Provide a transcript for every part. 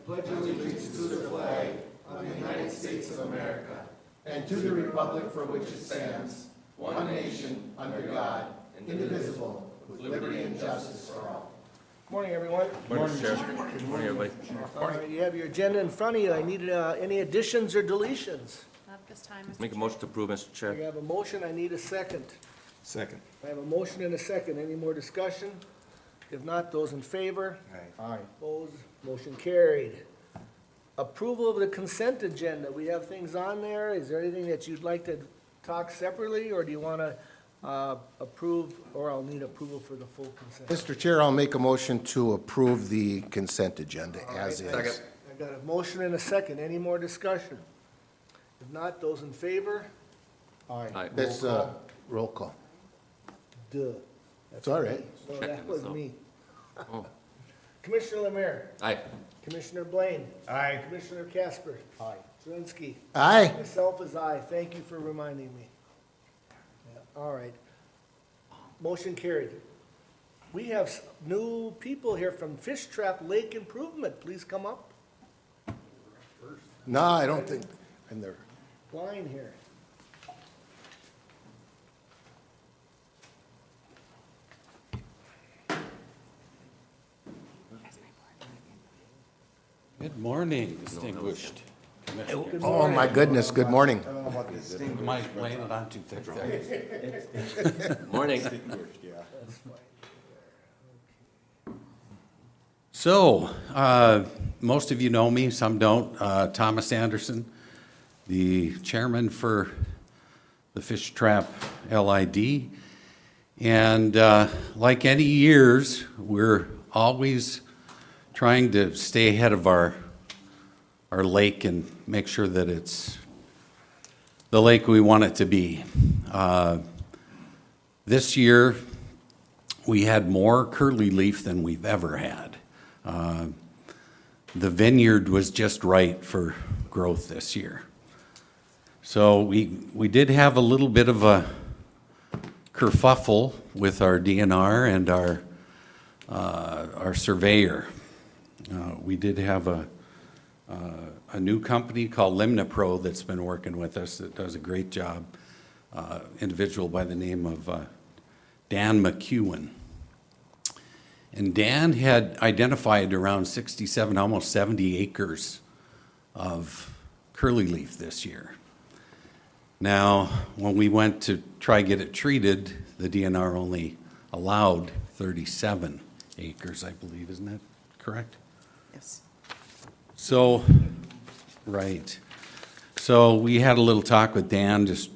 pledge allegiance to the flag of the United States of America and to the republic for which it stands, one nation, under God, indivisible, with liberty and justice for all. Morning, everyone. Morning, Sheriff. Good morning, everybody. All right, you have your agenda in front of you. I need any additions or deletions. Not this time, Mr. Make a Chair. motion to approve, Mr. I Chair. have a motion, I need a second. Second. I have a motion and a second. Any more discussion? If not, those in favor? Aye. Opposed? Motion carried. Approval of the consent agenda. We have things on there. Is there anything that you'd like to talk separately, or do you want to approve, or I'll need approval for the full consent? Mr. Chair, I'll make a motion to approve the consent agenda All as right, is. I got a motion and a second. Any more discussion? If not, those in favor? Aye. That's, roll call. Duh. It's all right. No, that Checking was this out. me. Oh. Commissioner Lemare. Aye. Commissioner Blaine. Aye. Commissioner Casper. Aye. Zelinski. Aye. Myself is aye. Thank you for reminding me. Yeah, all right. Motion carried. We have new people here from Fish Trap Lake Improvement. Please come up. No, I don't think, I'm there. Line here. Good morning, distinguished commissioner. Good Oh, morning. my goodness, good morning. Am I laying it on too thick there? Morning. So, most of you know me, some don't. Thomas Anderson, the chairman for the Fish Trap LID. And like any years, we're always trying to stay ahead of our lake and make sure that it's the lake we want it to be. This year, we had more curly leaf than we've ever had. The vineyard was just right for growth this year. So we did have a little bit of a kerfuffle with our DNR and our surveyor. We did have a new company called Limna Pro that's been working with us that does a great job. Individual by the name of Dan McEwen. And Dan had identified around 67, almost 70 acres of curly leaf this year. Now, when we went to try get it treated, the DNR only allowed 37 acres, I believe. Isn't that correct? Yes. So, right. So we had a little talk with Dan, just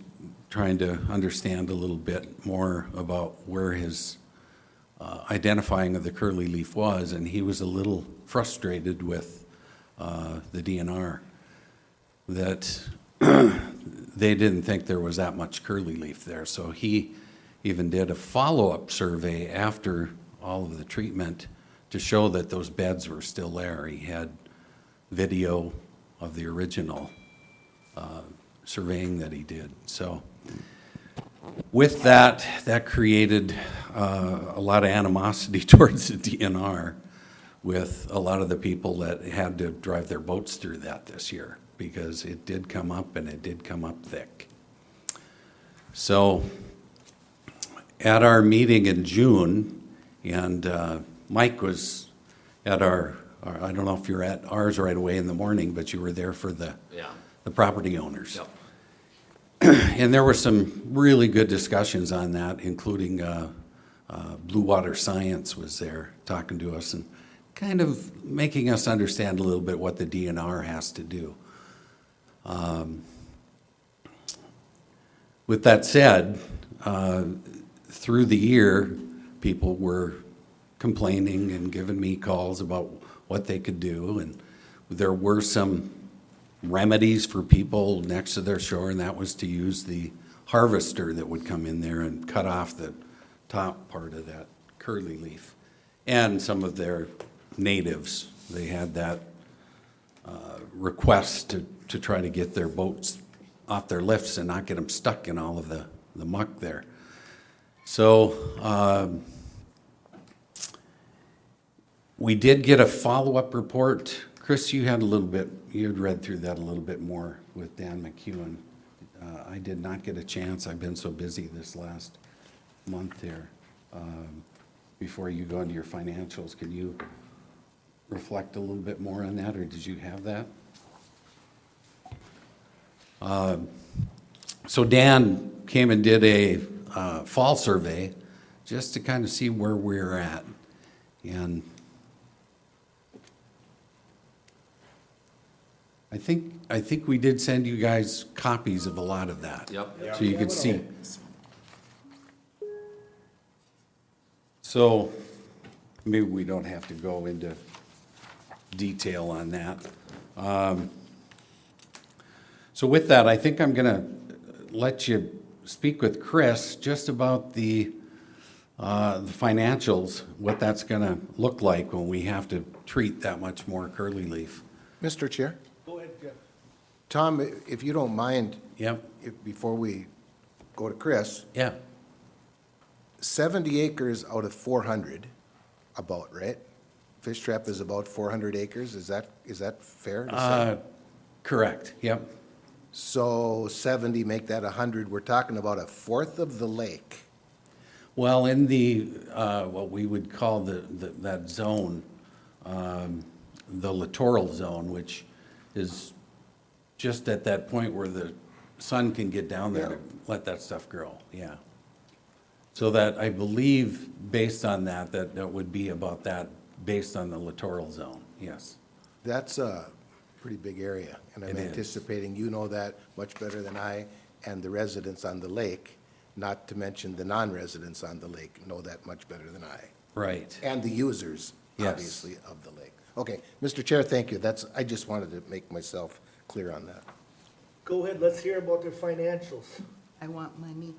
trying to understand a little bit more about where his identifying of the curly leaf was, and he was a little frustrated with the DNR that they didn't think there was that much curly leaf there. So he even did a follow-up survey after all of the treatment to show that those beds were still there. He had video of the original surveying that he did. So with that, that created a lot of animosity towards the DNR with a lot of the people that had to drive their boats through that this year, because it did come up, and it did come up thick. So at our meeting in June, and Mike was at our, I don't know if you're at ours right away in the morning, but you were there for the property owners. Yep. And there were some really good discussions on that, including Blue Water Science was there talking to us and kind of making us understand a little bit what the DNR has to do. With that said, through the year, people were complaining and giving me calls about what they could do, and there were some remedies for people next to their shore, and that was to use the harvester that would come in there and cut off the top part of that curly leaf. And some of their natives, they had that request to try to get their boats off their lifts and not get them stuck in all of the muck there. So we did get a follow-up report Chris, you had read through that a little bit more with Dan McEwen. I did not get a chance. I've been so busy this last month here. Before you go into your financials, can you reflect a little bit more on that, or did you have that? So Dan came and did a fall survey just to kind of see where we're at. And I think we did send you guys copies of a lot of that. Yep. So you could see. So maybe we don't have to go into detail on that. So with that, I think I'm gonna let you speak with Chris just about the financials, what that's gonna look like when we have to treat that much more curly leaf. Mr. Chair? Go ahead, Jeff. Tom, if you don't mind, Yep, before we go to Chris, yeah, 70 acres out of 400, about, right? Fish Trap is about 400 acres, is that fair to say? correct, yep. So 70, make that 100, we're talking about a fourth of the lake. Well, in the, what we would call that zone, the littoral zone, which is just at that point where the sun can get down there to let that stuff grow, yeah. So that, I believe, based on that would be about that, based on the littoral zone, yes. That's a pretty big area, and I'm It is. anticipating you know that much better than I, and the residents on the lake, not to mention the non-residents on the lake, know that much better than I. Right. And the users, Yes. obviously, of the lake. Okay, Mr. Chair, thank you. I just wanted to make myself clear on that. Go ahead, let's hear about their financials. I want money.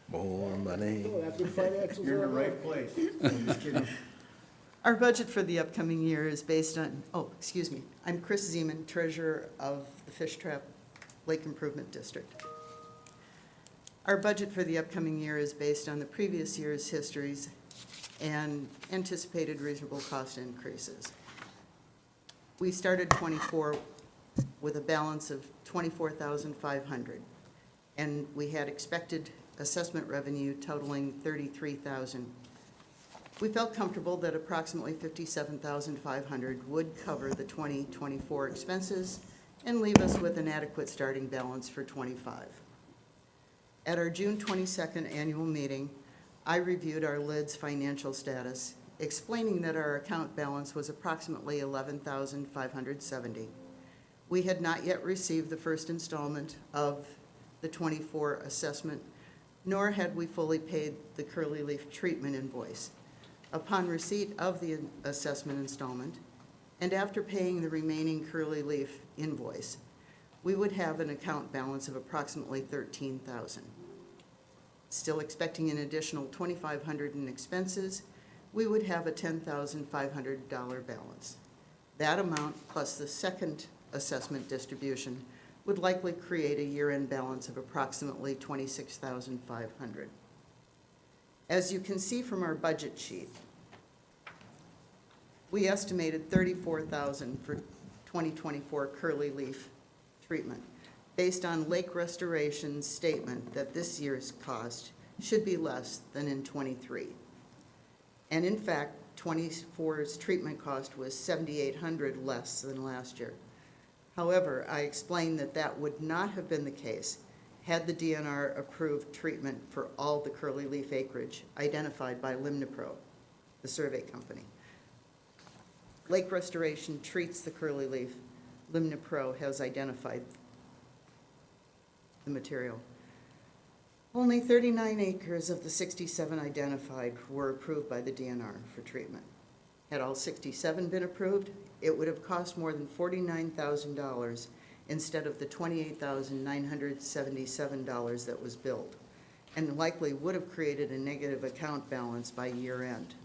More money. Oh, that's what financials are about. place. Our budget for the upcoming year is based on, I'm Chris Zeman, treasurer of the Fish Trap Lake Improvement District. Our budget for the upcoming year is based on the previous year's histories and anticipated reasonable cost increases. We started '24 with a balance of $24,500, and we had expected assessment revenue totaling $33,000. We felt comfortable that approximately $57,500 would cover the 2024 expenses and leave us with an adequate starting balance for '25. At our June 22nd annual meeting, I reviewed our LID's financial status, explaining that our account balance was approximately $11,570. We had not yet received the first installment of the '24 assessment, nor had we fully paid the curly leaf treatment invoice. Upon receipt of the assessment installment, and after paying the remaining curly leaf invoice, we would have an account balance of approximately $13,000. Still expecting an additional $2,500 in expenses, we would have a $10,500 balance. That amount, plus the second assessment distribution, would likely create a year-end balance of approximately $26,500. As you can see from our budget sheet, we estimated $34,000 for 2024 curly leaf treatment, based on Lake Restoration's statement that this year's cost should be less than in '23. And in fact, '24's treatment cost was $7,800 less than last year. However, I explained that that would not have been the case had the DNR approved treatment for all the curly leaf acreage identified by Limnipro, the survey company. Lake Restoration treats the curly leaf. Limnipro has identified the material. Only 39 acres of the 67 identified were approved by the DNR for treatment. Had all 67 been approved, it would have cost more than $49,000 instead of the $28,977 that was billed, and likely would have created a negative account balance by year end.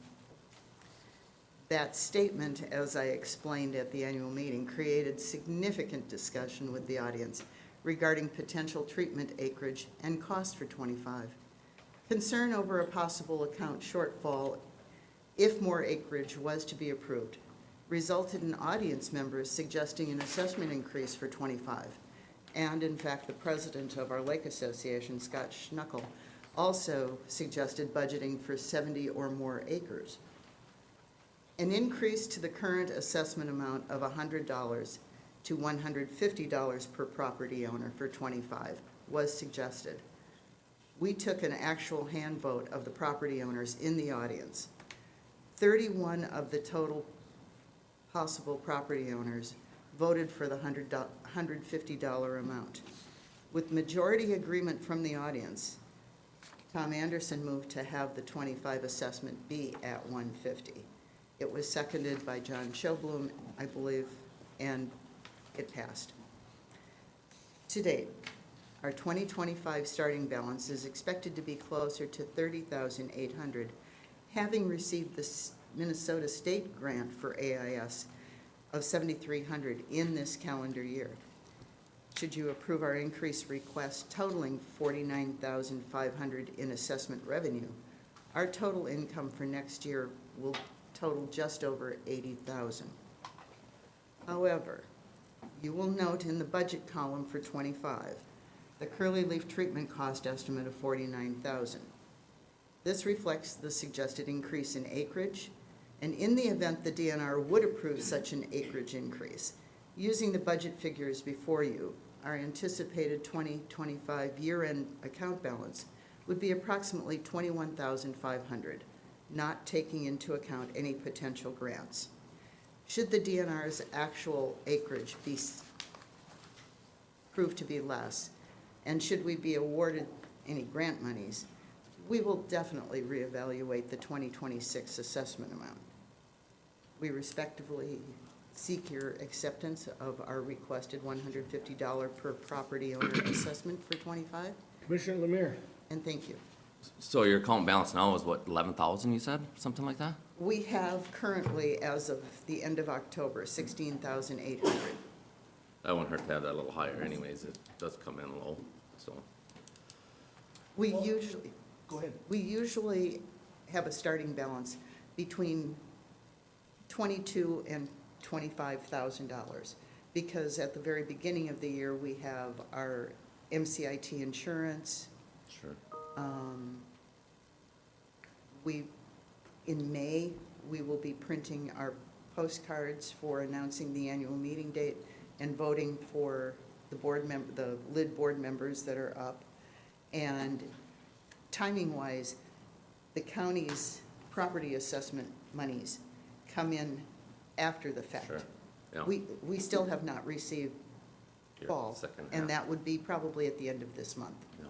That statement, as I explained at the annual meeting, created significant discussion with the audience regarding potential treatment acreage and cost for '25. Concern over a possible account shortfall if more acreage was to be approved, resulted in audience members suggesting an assessment increase for '25. And in fact, the president of our Lake Association, Scott Schnuckel, also suggested budgeting for 70 or more acres. An increase to the current assessment amount of $100 to $150 per property owner for '25 was suggested. We took an actual hand vote of the property owners in the audience. 31 of the total possible property owners voted for the $150 amount. With majority agreement from the audience, Tom Anderson moved to have the '25 assessment be at $150. It was seconded by John Schoblum, I believe, and it passed. To date, our 2025 starting balance is expected to be closer to $30,800, having received the Minnesota State grant for AIS of $7,300 in this calendar year. Should you approve our increased request totaling $49,500 in assessment revenue, our total income for next year will total just over $80,000. However, you will note in the budget column for '25, the curly leaf treatment cost estimate of $49,000. This reflects the suggested increase in acreage, and in the event the DNR would approve such an acreage increase, using the budget figures before you, our anticipated 2025 year-end account balance would be approximately $21,500, not taking into account any potential grants. Should the DNR's actual acreage be proved to be less, and should we be awarded any grant monies, we will definitely reevaluate the 2026 assessment amount. We respectfully seek your acceptance of our requested $150 per property owner assessment for '25, Commissioner Lemire? and thank you. So your account balance now is what, 11,000 you said, something like that? We have currently, as of the end of October, 16,800. That wouldn't hurt to have that a little higher anyways, it does come in low, so. We usually, Go ahead. we usually have a starting balance between $22,000 and $25,000, because at the very beginning of the year, we have our MCIT insurance. Sure. In May, we will be printing our postcards for announcing the annual meeting date and voting for the LID board members that are up. And timing-wise, the county's property assessment monies come in after the fact. Sure, yeah. We still have not received Your fall, second and half. that would be probably at the end of this month. Yeah.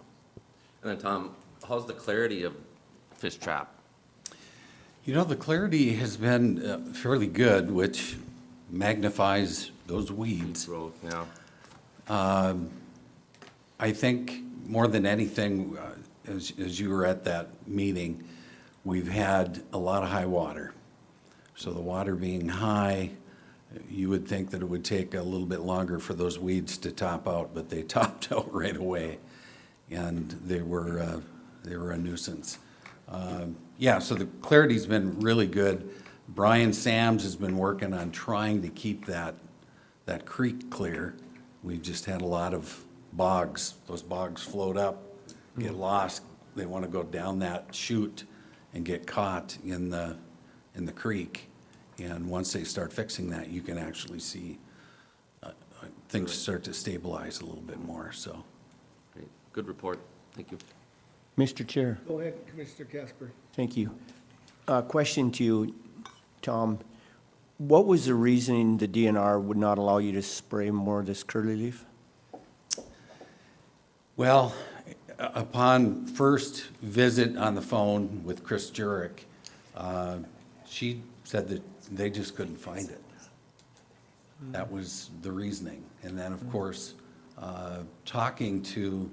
And then Tom, how's the clarity of Fish Trap? You know, the clarity has been fairly good, which magnifies those weeds. Growth, yeah. I think more than anything, as you were at that meeting, we've had a lot of high water. So the water being high, you would think that it would take a little bit longer for those weeds to top out, but they topped out right away. And they were a nuisance. Yeah, so the clarity's been really good. Brian Sams has been working on trying to keep that creek clear. We've just had a lot of bogs. Those bogs float up, get lost. They want to go down that chute and get caught in the creek. And once they start fixing that, you can actually see things start to stabilize a little bit more, so. Great. Good report, thank you. Mr. Chair, Go ahead, Commissioner Casper. thank you. Question to you, Tom. What was the reasoning the DNR would not allow you to spray more of this curly leaf? Well, upon first visit on the phone with Chris Jurek, she said that they just couldn't find it. That was the reasoning. And then, of course, talking to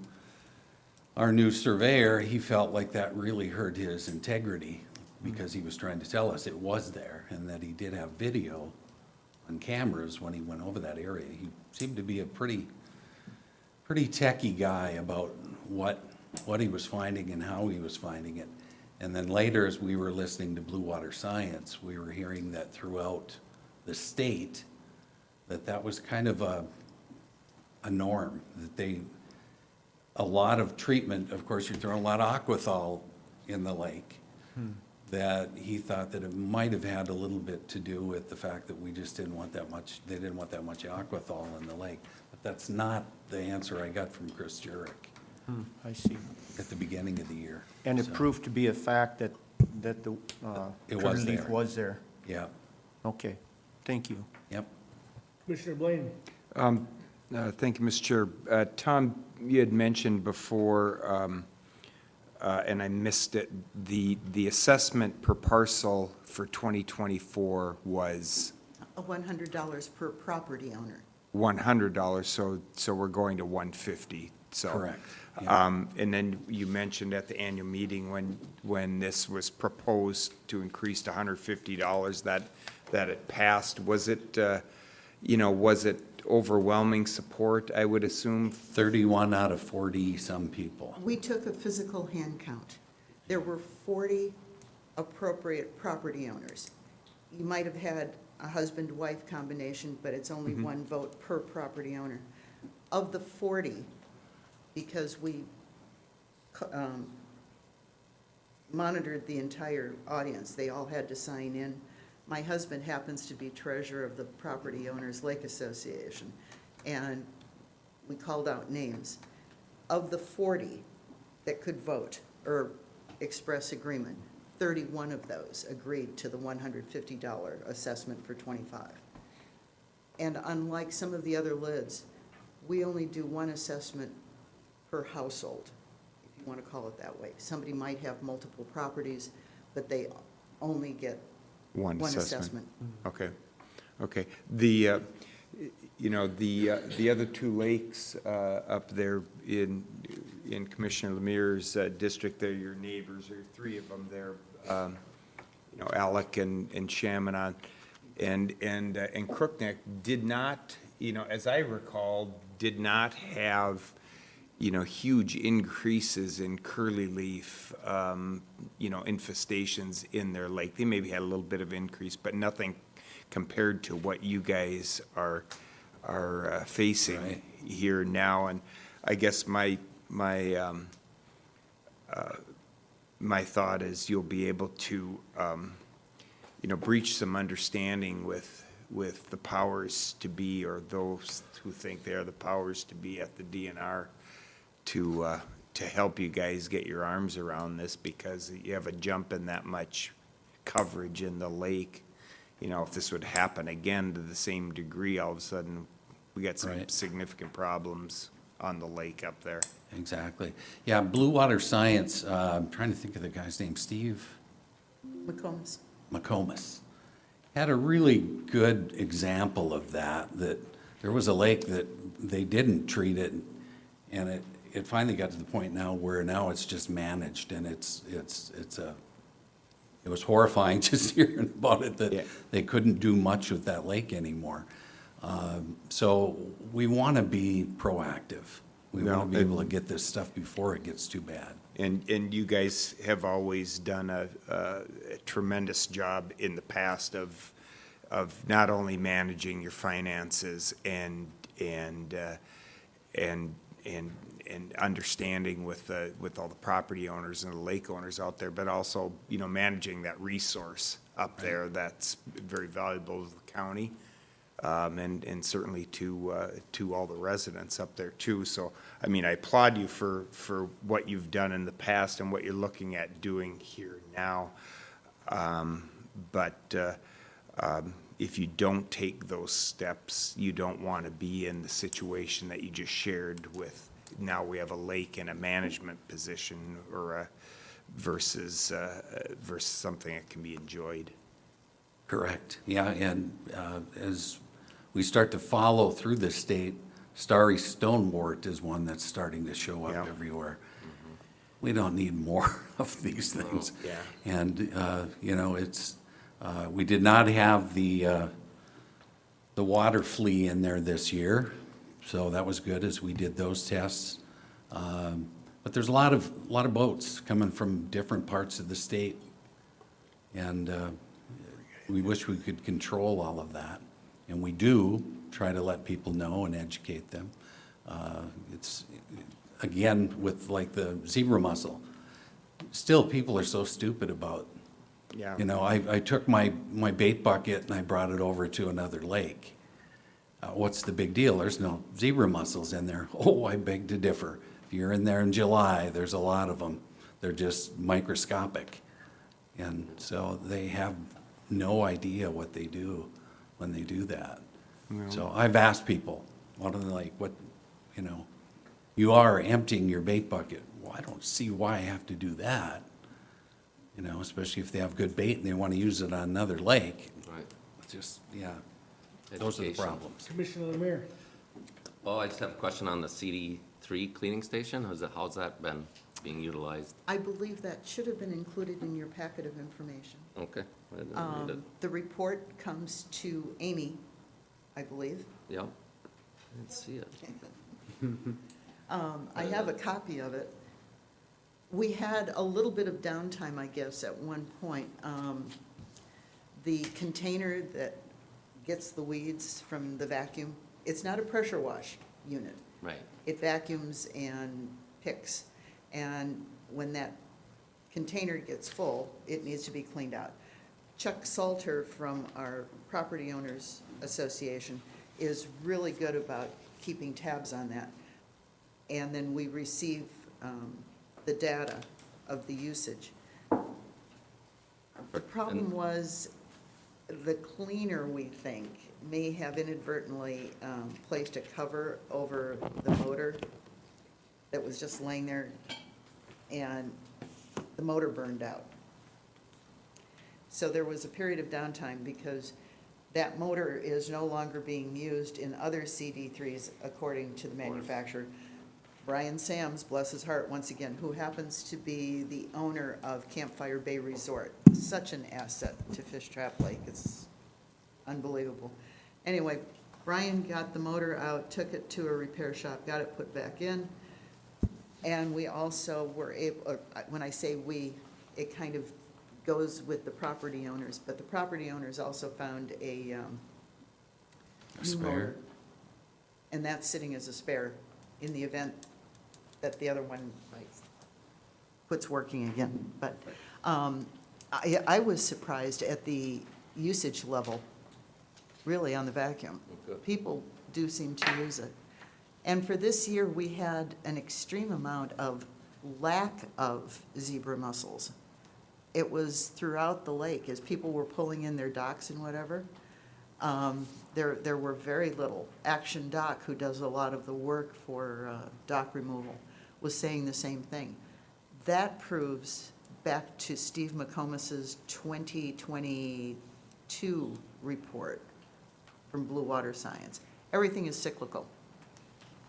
our new surveyor, he felt like that really hurt his integrity because he was trying to tell us it was there and that he did have video on cameras when he went over that area. He seemed to be a pretty techy guy about what he was finding and how he was finding it. And then later, as we were listening to Blue Water Science, we were hearing that throughout the state, that was kind of a norm, that a lot of treatment, of course, you're throwing a lot of aquathol in the lake, that he thought that it might have had a little bit to do with the fact that we just didn't want that much, they didn't want that much aquathol in the lake. But that's not the answer I got from Chris Jurek I see. at the beginning of the year. And it So, proved to be a fact that the It was curly leaf there. was there. Yeah, Okay, thank you. yep. Commissioner Blaine? Thank you, Mr. Chair. Tom, you had mentioned before, and I missed it, the assessment per parcel for 2024 was $100 per property owner. $100, so we're going to 150, so. Correct, yeah. And then you mentioned at the annual meeting when this was proposed to increase to $150, that it passed. Was it, was it overwhelming support, I would assume? 31 out of 40 some people. We took a physical hand count. There were 40 appropriate property owners. You might have had a husband-wife combination, but it's only one vote per property owner. Of the 40, because we monitored the entire audience, they all had to sign in. My husband happens to be treasurer of the Property Owners Lake Association, and we called out names. Of the 40 that could vote or express agreement, 31 of those agreed to the $150 assessment for 25. And unlike some of the other lids, we only do one assessment per household, if you want to call it that way. Somebody might have multiple properties, but they only get One one assessment. assessment. Okay. The other two lakes up there in Commissioner Lemire's district, they're your neighbors, or three of them there, Alec and Chaminade and Crookneck did not, as I recall, did not have, huge increases in curly leaf, infestations in their lake. They maybe had a little bit of increase, but nothing compared to what you guys are facing Right. here now. And I guess my thought is you'll be able to, breach some understanding with the powers to be, or those who think they are the powers to be at the DNR, to help you guys get your arms around this, because you have a jump in that much coverage in the lake. If this would happen again to the same degree, all of a sudden, we got some Right. significant problems on the lake up there. Exactly. Yeah, Blue Water Science, I'm trying to think of the guy's name, Steve McCombs. McComas, had a really good example of that there was a lake that they didn't treat it, and it finally got to the point now where now it's just managed, and it was horrifying just hearing about it, Yeah. that they couldn't do much with that lake anymore. So we want to be proactive. We No, want to be able to get this stuff before it gets too bad. And you guys have always done a tremendous job in the past of not only managing your finances and understanding with all the property owners and the lake owners out there, but also, managing that resource up there that's very valuable to the county, and certainly to all the residents up there too. So, I applaud you for what you've done in the past and what you're looking at doing here now. But if you don't take those steps, you don't want to be in the situation that you just shared with, now we have a lake in a management position, or versus something that can be enjoyed. Correct, yeah, and as we start to follow through the state, starry stonewort is one that's starting to show Yeah. up everywhere. We don't need more of these things. Yeah. And, it's, we did not have the water flea in there this year, so that was good as we did those tests. But there's a lot of boats coming from different parts of the state. And we wish we could control all of that. And we do try to let people know and educate them. It's, again, with like the zebra mussel, still people are so stupid about, Yeah. you know, I took my bait bucket and I brought it over to another lake. What's the big deal? There's no zebra mussels in there. Oh, I beg to differ. If you're in there in July, there's a lot of them. They're just microscopic. And so they have no idea what they do when they do that. So I've asked people, what are they like, what, you know, you are emptying your bait bucket. Well, I don't see why I have to do that. You know, especially if they have good bait and they want to use it on another lake. Right. It's just, yeah, those are the Education. problems. Commissioner Lemire? Well, I just have a question on the CD3 cleaning station. How's that been being utilized? I believe that should have been included in your packet of information. Okay, I didn't read it. The report comes to Amy, I believe. Yep. I didn't see it. I have a copy of it. We had a little bit of downtime, I guess, at one point. The container that gets the weeds from the vacuum, it's not a pressure wash unit. Right. It vacuums and picks. And when that container gets full, it needs to be cleaned out. Chuck Salter from our Property Owners Association is really good about keeping tabs on that. And then we receive the data of the usage. The problem was the cleaner, we think, may have inadvertently placed a cover over the motor that was just laying there, and the motor burned out. So there was a period of downtime because that motor is no longer being used in other CD3s according to the manufacturer. Brian Sams, bless his heart, once again, who happens to be the owner of Campfire Bay Resort. Such an asset to Fish Trap Lake, it's unbelievable. Anyway, Brian got the motor out, took it to a repair shop, got it put back in. And we also were able, when I say we, it kind of goes with the property owners, but the property owners also found a new motor. And that's sitting as a spare in the event that the other one quits working again. But I was surprised at the usage level, really, on the vacuum. Okay. People do seem to use it. And for this year, we had an extreme amount of lack of zebra mussels. It was throughout the lake, as people were pulling in their docks and whatever. There were very little. Action Dock, who does a lot of the work for dock removal, was saying the same thing. That proves, back to Steve McComas's 2022 report from Blue Water Science, everything is cyclical.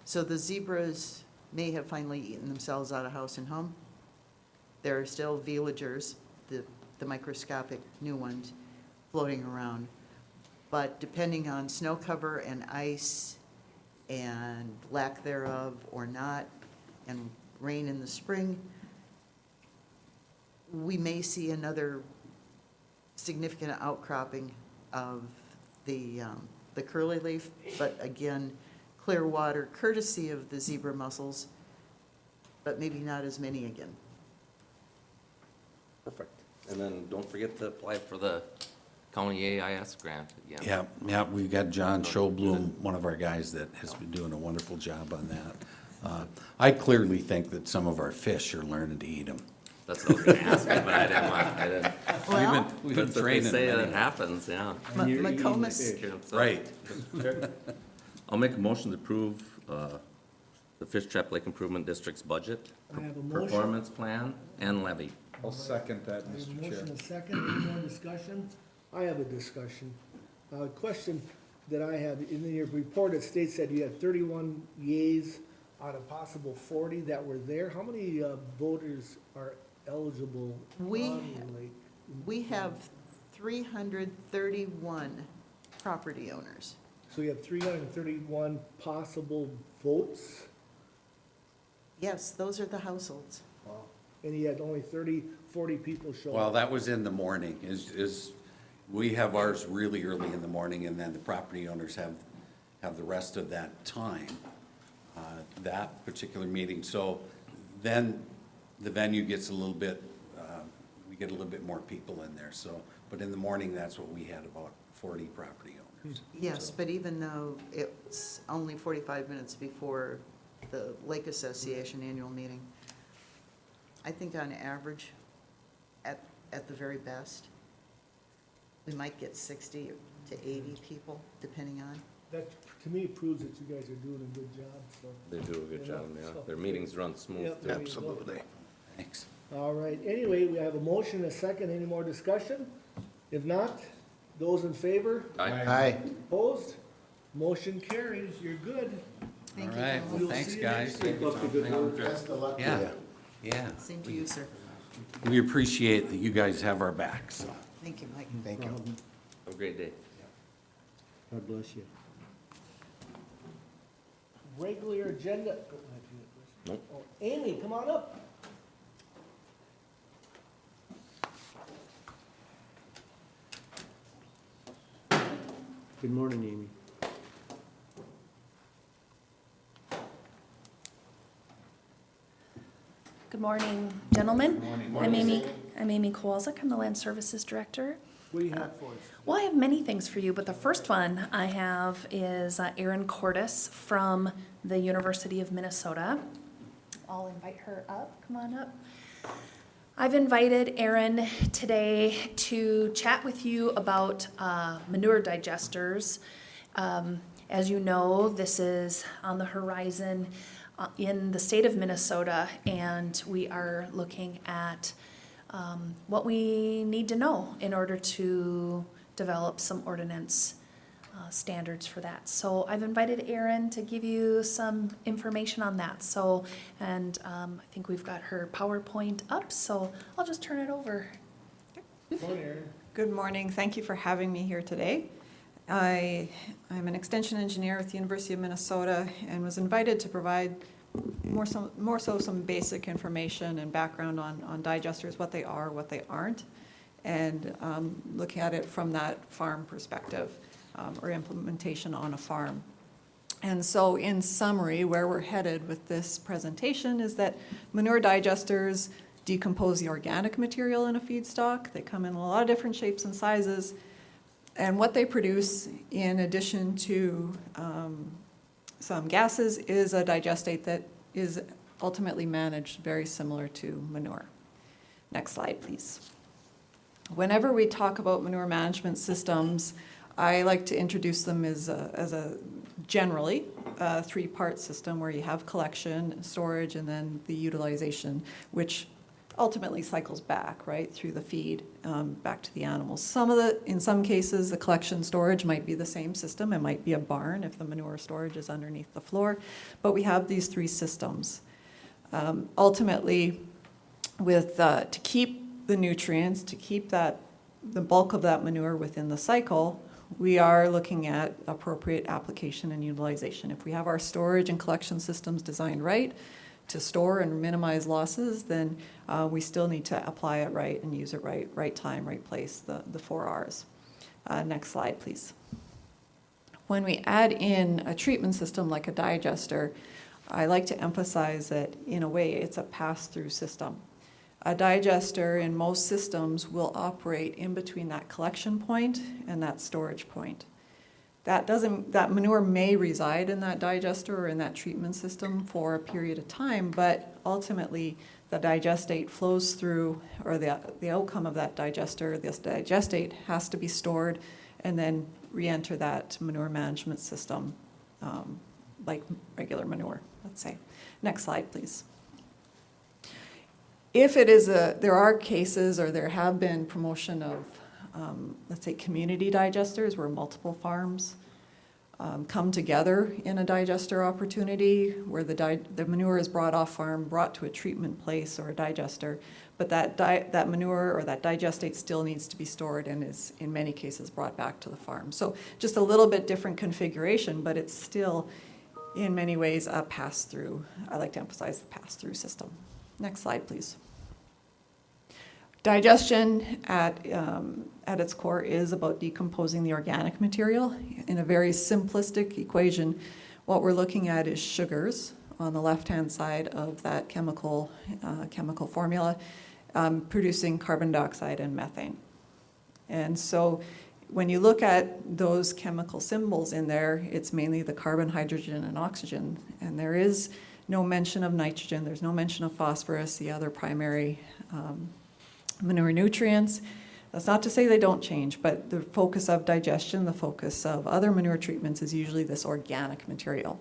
So the zebras may have finally eaten themselves out of house and home. There are still velagers, the microscopic new ones, floating around. But depending on snow cover and ice and lack thereof or not, and rain in the spring, we may see another significant outcropping of the curly leaf. But again, clear water, courtesy of the zebra mussels, but maybe not as many again. Perfect. And then don't forget to apply for the county AIS grant again. Yeah, we've got John Schobloom, one of our guys that has been doing a wonderful job on that. I clearly think that some of our fish are learning to eat them. That's what I was gonna ask you, but I didn't. Well, We've been That's what they training say them that anyhow. happens, yeah. McComas, Take care of themselves. Right. I'll make a motion to approve the Fish Trap Lake Improvement District's budget, I have a motion. performance plan, and levy. I'll second that, I have a Mr. motion, Chair. a second, any more discussion? I have a discussion. A question that I have, in your report, it states that you had 31 yays out of possible 40 that were there. How many voters are eligible We- on the lake? we have 331 property owners. So you have 331 possible votes? Yes, those are the households. And you had only 40 people show up? Well, that was in the morning. We have ours really early in the morning, and then the property owners have the rest of that time, that particular meeting. So then the venue gets a little bit, we get a little bit more people in there, so, but in the morning, that's what we had, about 40 property owners. Yes, but even though it's only 45 minutes before the Lake Association annual meeting, I think on average, at the very best, we might get 60 to 80 people, depending on. That, to me, proves that you guys are doing a good job, so. They do a good Yeah, job, yeah. so- Their meetings run smooth, Yep, too. there you go. Absolutely. Thanks. All right, anyway, we have a motion, a second, any more discussion? If not, those in favor, Aye. opposed, motion carries, you're good. Thank All you, right, gentlemen. well, We'll thanks, see you guys. next week. Best of luck to Yeah, you. yeah. Same to you, sir. We appreciate that you guys have our back, so. Thank you, Mike. Thank you. Have a great day. God bless you. Regular agenda. Nope. Oh, Amy, come on up. Good morning, Amy. Good morning, gentlemen. I'm Amy Kowalczyk. I'm the Land Services Director. What do you have for us? Well, I have many things for you, but the first one I have is Erin Cordes from the University of Minnesota. I'll invite her up. Come on up. I've invited Erin today to chat with you about manure digesters. As you know, this is on the horizon in the state of Minnesota, and we are looking at what we need to know in order to develop some ordinance standards for that. So I've invited Erin to give you some information on that. So, and I think we've got her PowerPoint up, so I'll just turn it over. Come on, Aaron. Good morning. Thank you for having me here today. I'm an extension engineer with the University of Minnesota and was invited to provide more so some basic information and background on digesters, what they are, what they aren't, and looking at it from that farm perspective or implementation on a farm. And so in summary, where we're headed with this presentation is that manure digesters decompose the organic material in a feedstock. They come in a lot of different shapes and sizes. And what they produce, in addition to some gases, is a digestate that is ultimately managed very similar to manure. Next slide, please. Whenever we talk about manure management systems, I like to introduce them as a generally three-part system where you have collection, storage, and then the utilization, which ultimately cycles back, right, through the feed, back to the animals. In some cases, the collection storage might be the same system. It might be a barn if the manure storage is underneath the floor, but we have these three systems. Ultimately, to keep the nutrients, to keep the bulk of that manure within the cycle, we are looking at appropriate application and utilization. If we have our storage and collection systems designed right, to store and minimize losses, then we still need to apply it right and use it right, right time, right place, the 4 R's. Next slide, please. When we add in a treatment system like a digester, I like to emphasize that in a way it's a pass-through system. A digester in most systems will operate in between that collection point and that storage point. That manure may reside in that digester or in that treatment system for a period of time, but ultimately the digestate flows through, or the outcome of that digester, this digestate has to be stored and then re-enter that manure management system like regular manure, let's say. Next slide, please. If it is there are cases, or there have been promotion of, let's say, community digesters where multiple farms come together in a digester opportunity where the manure is brought off farm, brought to a treatment place or a digester, but that manure or that digestate still needs to be stored and is in many cases brought back to the farm. So just a little bit different configuration, but it's still in many ways a pass-through. I like to emphasize the pass-through system. Next slide, please. Digestion at its core is about decomposing the organic material. In a very simplistic equation, what we're looking at is sugars on the left-hand side of that chemical formula, producing carbon dioxide and methane. And so when you look at those chemical symbols in there, it's mainly the carbon, hydrogen, and oxygen. And there is no mention of nitrogen, there's no mention of phosphorus, the other primary manure nutrients. That's not to say they don't change, but the focus of digestion, the focus of other manure treatments is usually this organic material.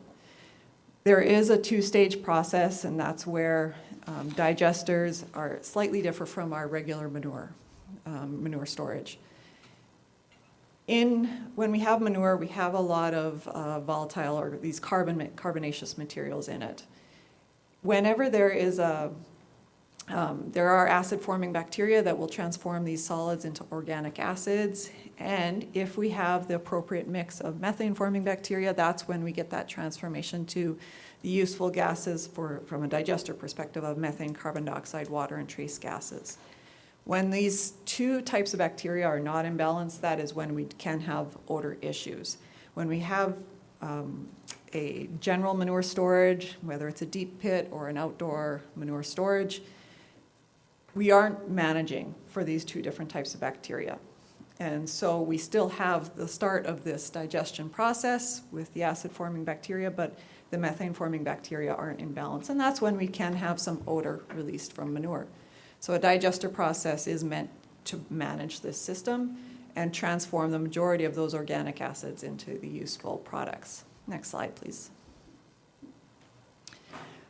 There is a two-stage process, and that's where digesters are slightly different from our regular manure storage. When we have manure, we have a lot of volatile or these carbonaceous materials in it. Whenever there are acid-forming bacteria that will transform these solids into organic acids, and if we have the appropriate mix of methane-forming bacteria, that's when we get that transformation to the useful gases from a digester perspective of methane, carbon dioxide, water, and trace gases. When these two types of bacteria are not in balance, that is when we can have odor issues. When we have a general manure storage, whether it's a deep pit or an outdoor manure storage, we aren't managing for these two different types of bacteria. And so we still have the start of this digestion process with the acid-forming bacteria, but the methane-forming bacteria aren't in balance. And that's when we can have some odor released from manure. So a digester process is meant to manage this system and transform the majority of those organic acids into the useful products. Next slide, please.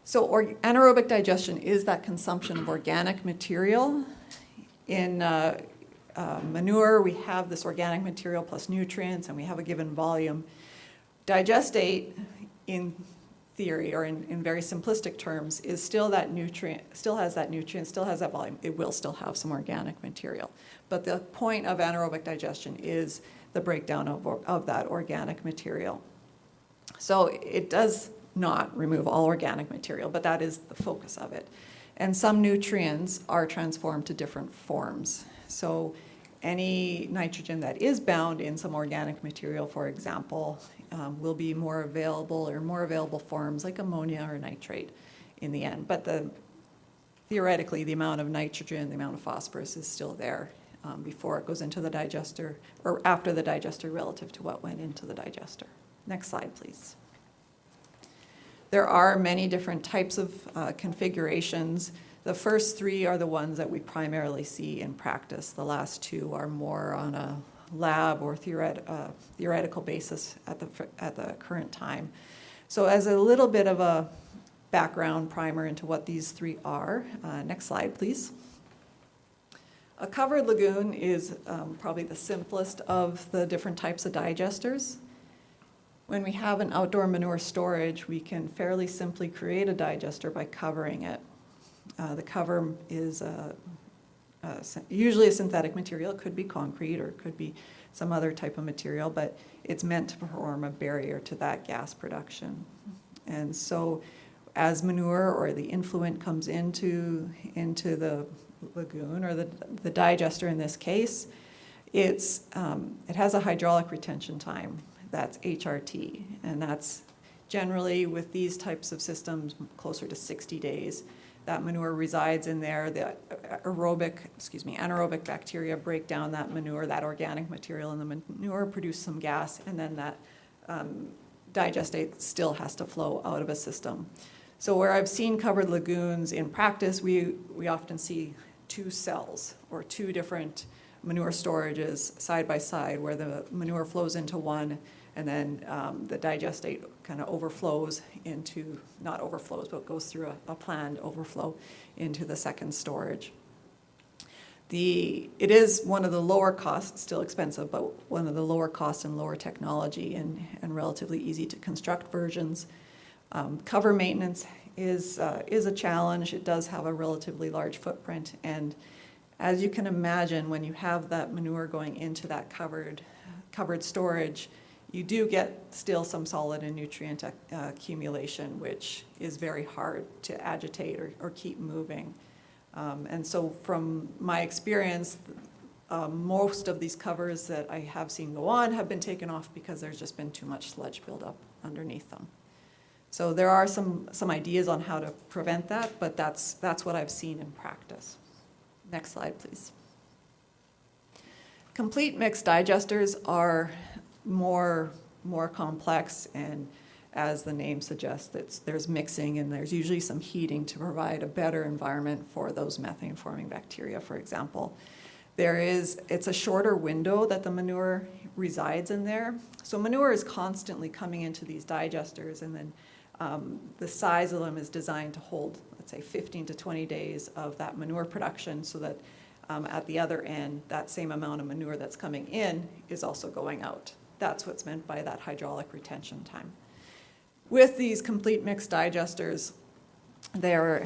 So anaerobic digestion is that consumption of organic material. In manure, we have this organic material plus nutrients, and we have a given volume. Digestate, in theory, or in very simplistic terms, is still that nutrient, still has that nutrient, still has that volume. It will still have some organic material. But the point of anaerobic digestion is the breakdown of that organic material. So it does not remove all organic material, but that is the focus of it. And some nutrients are transformed to different forms. So any nitrogen that is bound in some organic material, for example, will be more available forms like ammonia or nitrate in the end. But theoretically, the amount of nitrogen, the amount of phosphorus is still there before it goes into the digester, or after the digester relative to what went into the digester. Next slide, please. There are many different types of configurations. The first three are the ones that we primarily see in practice. The last two are more on a lab or theoretical basis at the current time. So as a little bit of a background primer into what these three are, next slide, please. A covered lagoon is probably the simplest of the different types of digesters. When we have an outdoor manure storage, we can fairly simply create a digester by covering it. The cover is usually a synthetic material. It could be concrete or it could be some other type of material, but it's meant to form a barrier to that gas production. And so as manure or the influent comes into the lagoon, or the digester in this case, it has a hydraulic retention time. That's HRT, and that's generally with these types of systems closer to 60 days. That manure resides in there. The anaerobic bacteria break down that manure, that organic material in the manure, produce some gas, and then that digestate still has to flow out of a system. So where I've seen covered lagoons in practice, we often see two cells or two different manure storages side by side, where the manure flows into one, and then the digestate kind of overflows into, not overflows, but goes through a planned overflow into the second storage. It is one of the lower costs, still expensive, but one of the lower cost and lower technology and relatively easy to construct versions. Cover maintenance is a challenge. It does have a relatively large footprint, and as you can imagine, when you have that manure going into that covered storage, you do get still some solid and nutrient accumulation, which is very hard to agitate or keep moving. And so from my experience, most of these covers that I have seen go on have been taken off because there's just been too much sludge buildup underneath them. So there are some ideas on how to prevent that, but that's what I've seen in practice. Next slide, please. Complete mixed digesters are more complex, and as the name suggests, there's mixing and there's usually some heating to provide a better environment for those methane-forming bacteria, for example. It's a shorter window that the manure resides in there. So manure is constantly coming into these digesters, and then the size of them is designed to hold, let's say, 15 to 20 days of that manure production, so that at the other end, that same amount of manure that's coming in is also going out. That's what's meant by that hydraulic retention time. With these complete mixed digesters, there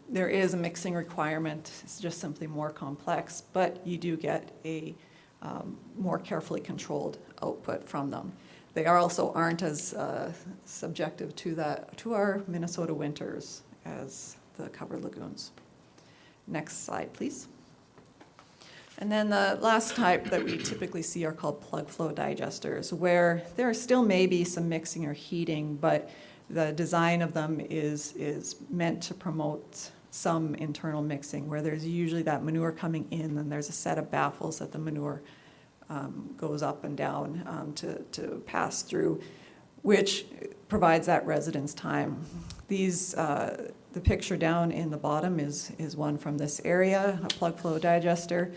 is a mixing requirement. It's just simply more complex, but you do get a more carefully controlled output from them. They also aren't as subjective to our Minnesota winters as the covered lagoons. Next slide, please. And then the last type that we typically see are called plug flow digesters, where there still may be some mixing or heating, but the design of them is meant to promote some internal mixing, where there's usually that manure coming in, and there's a set of baffles that the manure goes up and down to pass through, which provides that residence time. These, the picture down in the bottom is one from this area, a plug flow digester.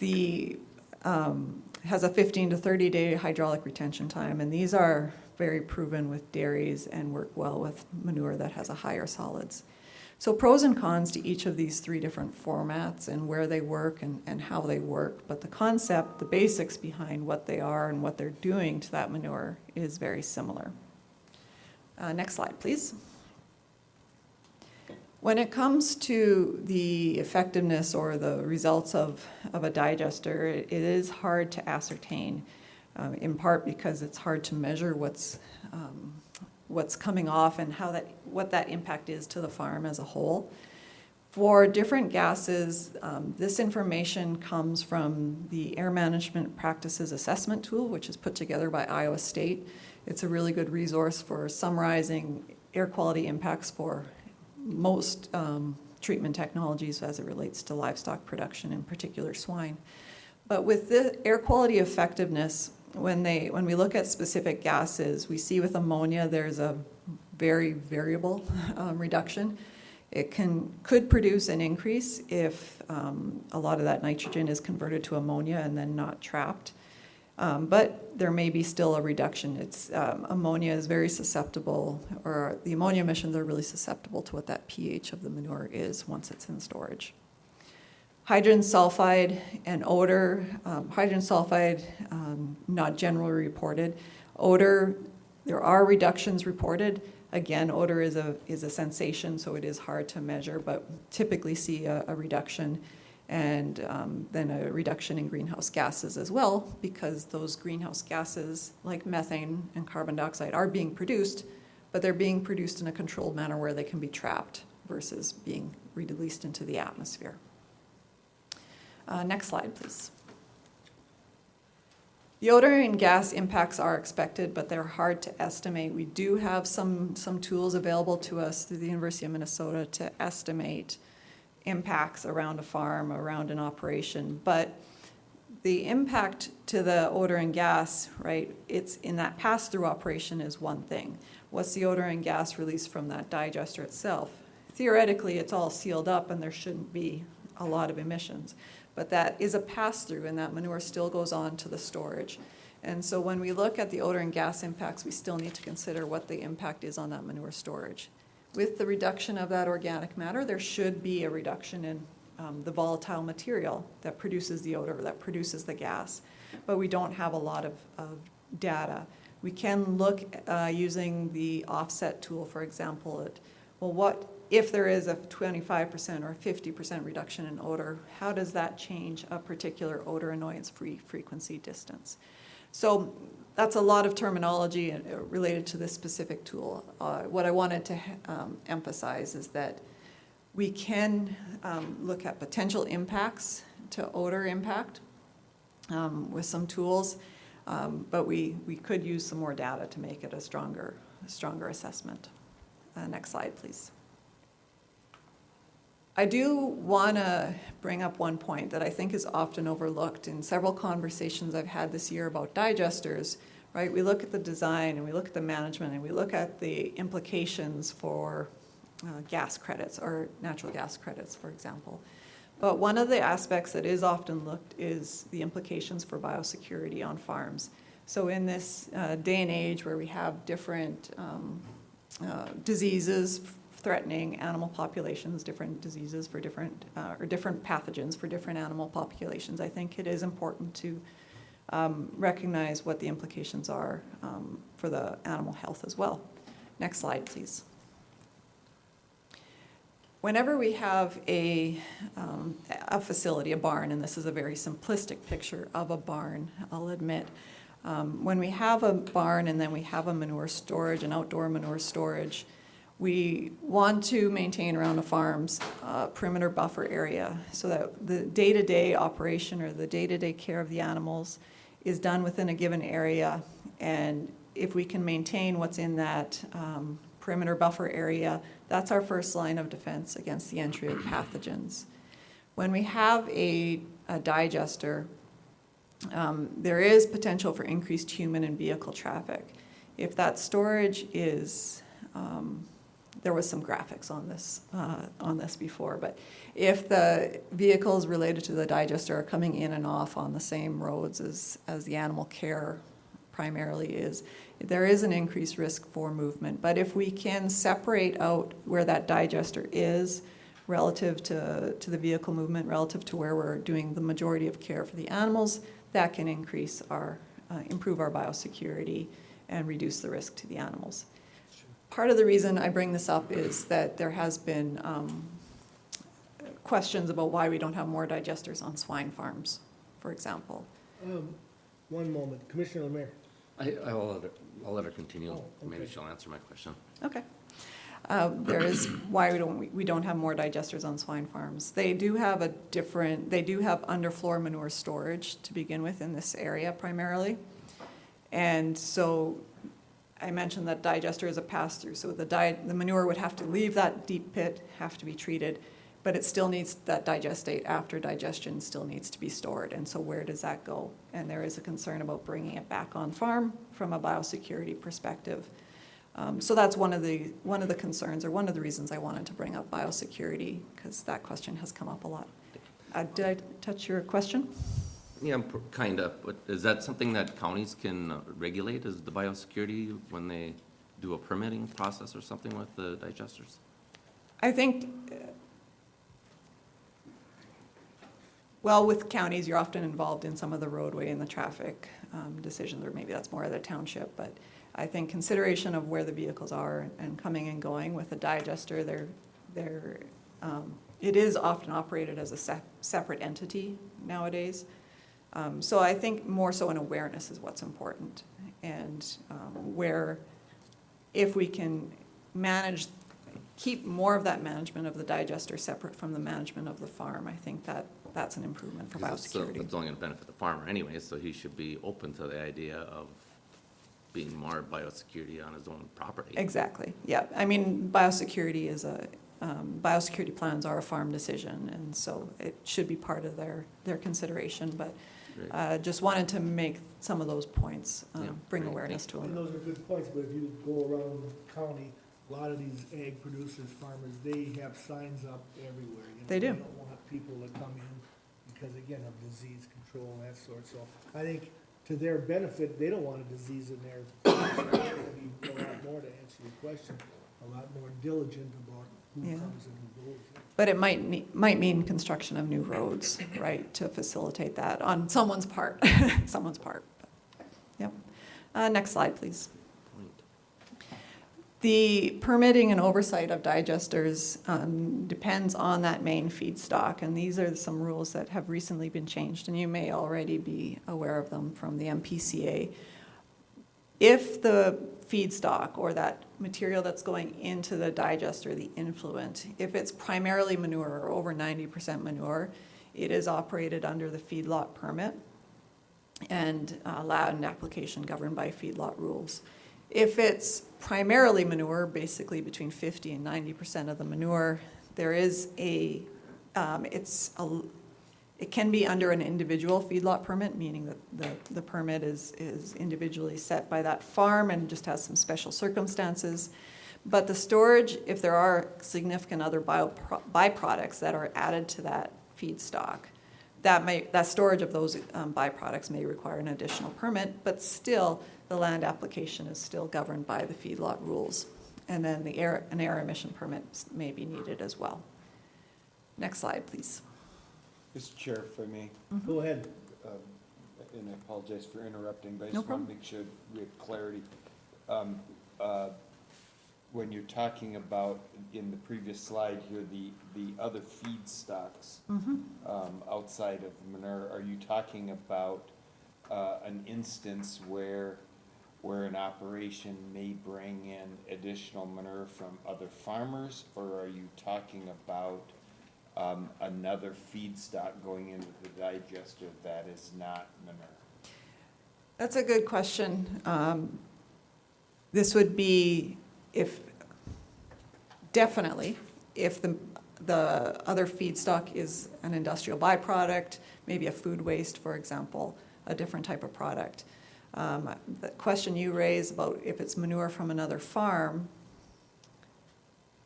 Has a 15 to 30 day hydraulic retention time, and these are very proven with dairies and work well with manure that has a higher solids. So pros and cons to each of these three different formats and where they work and how they work, but the concept, the basics behind what they are and what they're doing to that manure is very similar. Next slide, please. When it comes to the effectiveness or the results of a digester, it is hard to ascertain, in part because it's hard to measure what's coming off and what that impact is to the farm as a whole. For different gases, this information comes from the Air Management Practices Assessment Tool, which is put together by Iowa State. It's a really good resource for summarizing air quality impacts for most treatment technologies as it relates to livestock production, in particular swine. But with the air quality effectiveness, when we look at specific gases, we see with ammonia there's a very variable reduction. It could produce an increase if a lot of that nitrogen is converted to ammonia and then not trapped. But there may be still a reduction. Ammonia is very susceptible, or the ammonia emissions are really susceptible to what that pH of the manure is once it's in storage. Hydrogen sulfide and odor. Hydrogen sulfide, not generally reported. Odor, there are reductions reported. Again, odor is a sensation, so it is hard to measure, but typically see a reduction. And then a reduction in greenhouse gases as well, because those greenhouse gases, like methane and carbon dioxide, are being produced, but they're being produced in a controlled manner where they can be trapped versus being released into the atmosphere. Next slide, please. The odor and gas impacts are expected, but they're hard to estimate. We do have some tools available to us through the University of Minnesota to estimate impacts around a farm, around an operation, but the impact to the odor and gas, right, it's in that pass-through operation is one thing. What's the odor and gas release from that digester itself? Theoretically, it's all sealed up and there shouldn't be a lot of emissions, but that is a pass-through and that manure still goes on to the storage. And so when we look at the odor and gas impacts, we still need to consider what the impact is on that manure storage. With the reduction of that organic matter, there should be a reduction in the volatile material that produces the odor, that produces the gas, but we don't have a lot of data. We can look using the offset tool, for example, at, well, what if there is a 25% or 50% reduction in odor, how does that change a particular odor annoyance frequency distance? So that's a lot of terminology related to this specific tool. What I wanted to emphasize is that We can look at potential impacts to odor impact with some tools, but we could use some more data to make it a stronger assessment. Next slide, please. I do want to bring up one point that I think is often overlooked in several conversations I've had this year about digesters, right? We look at the design and we look at the management and we look at the implications for gas credits or natural gas credits, for example. But one of the aspects that is often looked is the implications for biosecurity on farms. So in this day and age where we have different diseases threatening animal populations, different diseases for different, or different pathogens for different animal populations, I think it is important to recognize what the implications are for the animal health as well. Next slide, please. Whenever we have a facility, a barn, and this is a very simplistic picture of a barn, I'll admit, when we have a barn and then we have a manure storage, an outdoor manure storage, we want to maintain around a farm's perimeter buffer area so that the day-to-day operation or the day-to-day care of the animals is done within a given area. And if we can maintain what's in that perimeter buffer area, that's our first line of defense against the entry of pathogens. When we have a digester, there is potential for increased human and vehicle traffic. If that storage is, there was some graphics on this before, but if the vehicles related to the digester are coming in and off on the same roads as the animal care primarily is, there is an increased risk for movement. But if we can separate out where that digester is relative to the vehicle movement, relative to where we're doing the majority of care for the animals, that can increase improve our biosecurity and reduce the risk to the animals. Part of the reason I bring this up is that there has been questions about why we don't have more digesters on swine farms, for example. One moment, Commissioner Lemire. I'll let her continue. Oh, okay. Maybe she'll answer my question. Okay. There is why we don't have more digesters on swine farms. They do have underfloor manure storage to begin with in this area primarily. And so I mentioned that digester is a pass-through. So the manure would have to leave that deep pit, have to be treated, but it still needs that digestate after digestion still needs to be stored. And so where does that go? And there is a concern about bringing it back on farm from a biosecurity perspective. So that's one of the concerns, or one of the reasons I wanted to bring up biosecurity, because that question has come up a lot. Did I touch your question? Yeah, kind of, but is that something that counties can regulate, is the biosecurity when they do a permitting process or something with the digesters? I think, well, with counties, you're often involved in some of the roadway and the traffic decisions, or maybe that's more of the township, but I think consideration of where the vehicles are and coming and going with a digester, it is often operated as a separate entity nowadays. So I think more so an awareness is what's important, and where if we can keep more of that management of the digester separate from the management of the farm, I think that's an improvement for biosecurity. That's only going to benefit the farmer anyway, so he should be open to the idea of being more biosecurity on his own property. Exactly, yeah. I mean, biosecurity biosecurity plans are a farm decision, and so it should be part of their consideration, but just wanted to make some of those points, bring awareness to And them. those are good points, but if you go around the county, a lot of these egg producers, farmers, they have signs up everywhere. You know, They do. They don't want people to come in because, again, of disease control and that sort. So I think to their benefit, they don't want a disease in there. They're going to be a lot more, to answer your question, a lot more diligent about who Yeah. comes and who goes. But it might mean construction of new roads, right, to facilitate that on someone's part, Yep. Next slide, please. The permitting and oversight of digesters depends on that main feedstock, and these are some rules that have recently been changed, and you may already be aware of them from the MPCA. If the feedstock or that material that's going into the digester, the influent, if it's primarily manure or over 90% manure, it is operated under the feedlot permit and land application governed by feedlot rules. If it's primarily manure, basically between 50 and 90% of the manure, there is it can be under an individual feedlot permit, meaning that the permit is individually set by that farm and just has some special circumstances. But the storage, if there are significant other byproducts that are added to that feedstock, that storage of those byproducts may require an additional permit, but still, the land application is still governed by the feedlot rules. And then an air emission permit may be needed as well. Next slide, please. Mr. Chair, if I may, Go ahead. and I apologize for interrupting, but I No just want problem. to make sure we have clarity. When you're talking about, in the previous slide here, the other feedstocks outside of manure, are you talking about an instance where an operation may bring in additional manure from other farmers, or are you talking about another feedstock going into the digester that is not manure? That's a good question. This would be definitely, if the other feedstock is an industrial byproduct, maybe a food waste, for example, a different type of product. The question you raise about if it's manure from another farm,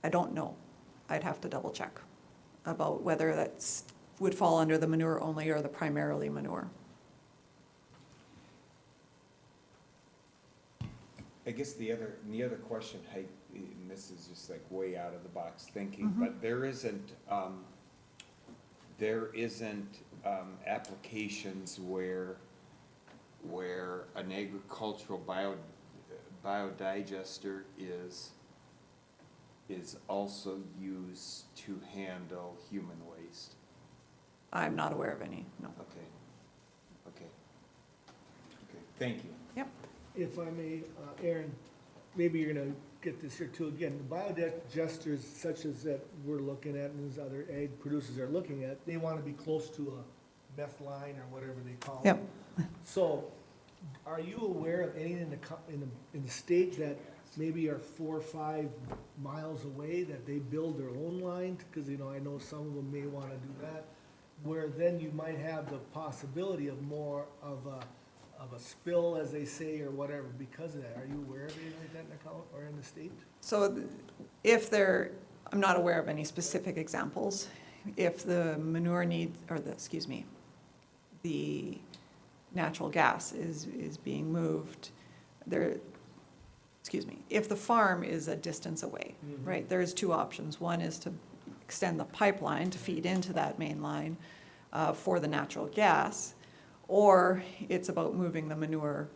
I don't know. I'd have to double check about whether that's would fall under the manure only or the primarily manure. I guess the other question, and this is just like way out of the box thinking, but there isn't applications where an agricultural biodigester is also used to handle human waste. I'm not aware of any, no. Okay, thank you. Yep. If I may, Aaron, maybe you're gonna get this here too. Again, the biodigesters such as that we're looking at and these other egg producers are looking at, they wanna be close to a meth line or whatever they call it. Yep. So, are you aware of any in the state that maybe are 4 or 5 miles away that they build their own line? Because, I know some of them may wanna do that, where then you might have the possibility of more of a spill, as they say, or whatever, because of that. Are you aware of anything like that in the county or in the state? So I'm not aware of any specific examples. If the manure the natural gas is being moved, if the farm is a distance away, right, there's 2 options. One is to extend the pipeline to feed into that main line for the natural gas, or it's about moving the manure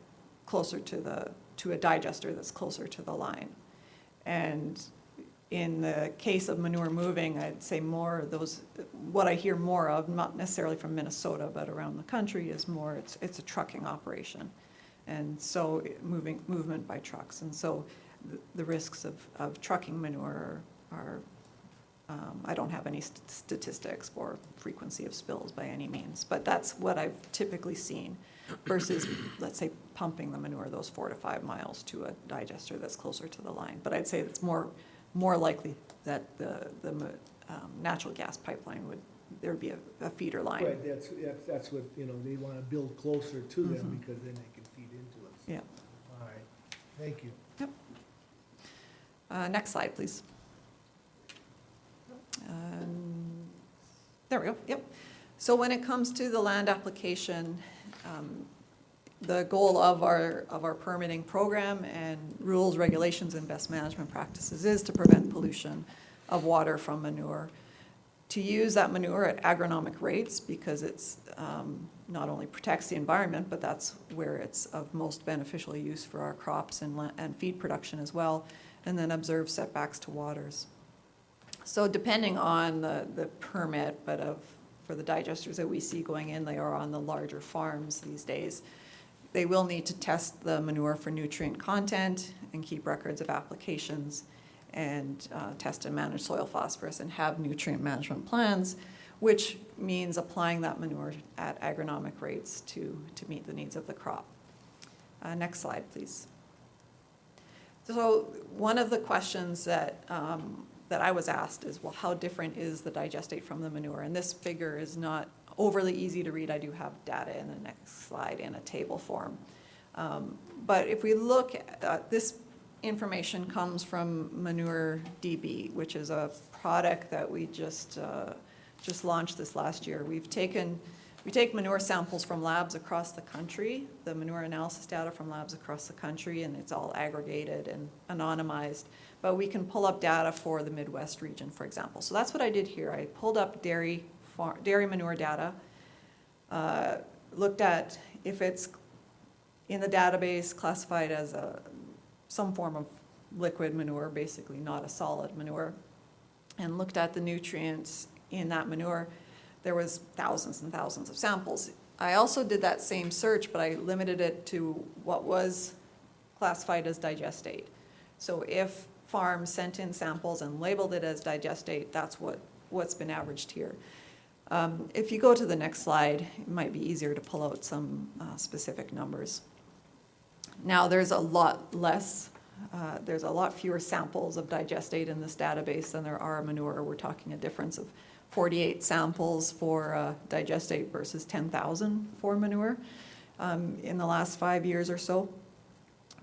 closer to a digester that's closer to the line. And in the case of manure moving, I'd say what I hear more of, not necessarily from Minnesota, but around the country, is more, it's a trucking operation. And so movement by trucks. And so the risks of trucking manure are I don't have any statistics for frequency of spills by any means, but that's what I've typically seen versus, let's say, pumping the manure those 4 to 5 miles to a digester that's closer to the line. But I'd say it's more likely that the natural gas pipeline there'd be a feeder line. Right, that's what, they wanna build closer to them because then they can feed into it. Yeah. All right, thank you. Yep. Next slide, please. There we go, yep. So when it comes to the land application, the goal of our permitting program and rules, regulations, and best management practices is to prevent pollution of water from manure. To use that manure at agronomic rates, because it's not only protects the environment, but that's where it's of most beneficial use for our crops and feed production as well, and then observe setbacks to waters. So depending on the permit, but for the digesters that we see going in, they are on the larger farms these days. They will need to test the manure for nutrient content and keep records of applications and test and manage soil phosphorus and have nutrient management plans, which means applying that manure at agronomic rates to meet the needs of the crop. Next slide, please. So one of the questions that I was asked is, well, how different is the digestate from the manure? And this figure is not overly easy to read. I do have data in the next slide in a table form. But if we look at this information comes from Manure DB, which is a product that we just launched this last year. We take manure samples from labs across the country, the manure analysis data from labs across the country, and it's all aggregated and anonymized. But we can pull up data for the Midwest region, for example. So that's what I did here. I pulled up dairy manure data, looked at if it's in the database classified as some form of liquid manure, basically not a solid manure, and looked at the nutrients in that manure. There was thousands and thousands of samples. I also did that same search, but I limited it to what was classified as digestate. So if farms sent in samples and labeled it as digestate, that's what's been averaged here. If you go to the next slide, it might be easier to pull out some specific numbers. Now, there's a lot fewer samples of digestate in this database than there are manure. We're talking a difference of 48 samples for digestate versus 10,000 for manure in the last 5 years or so.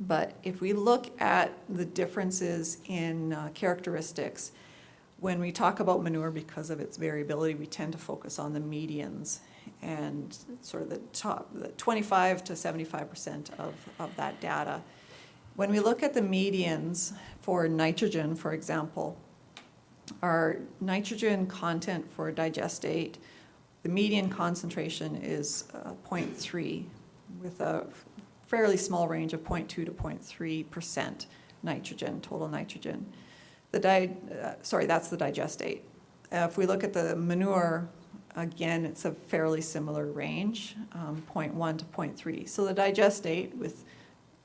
But if we look at the differences in characteristics, when we talk about manure, because of its variability, we tend to focus on the medians and sort of the 25 to 75% of that data. When we look at the medians for nitrogen, for example, our nitrogen content for digestate, the median concentration is 0.3 with a fairly small range of 0.2 to 0.3% nitrogen, total nitrogen. That's the digestate. If we look at the manure, again, it's a fairly similar range, 0.1 to 0.3. So the digestate, with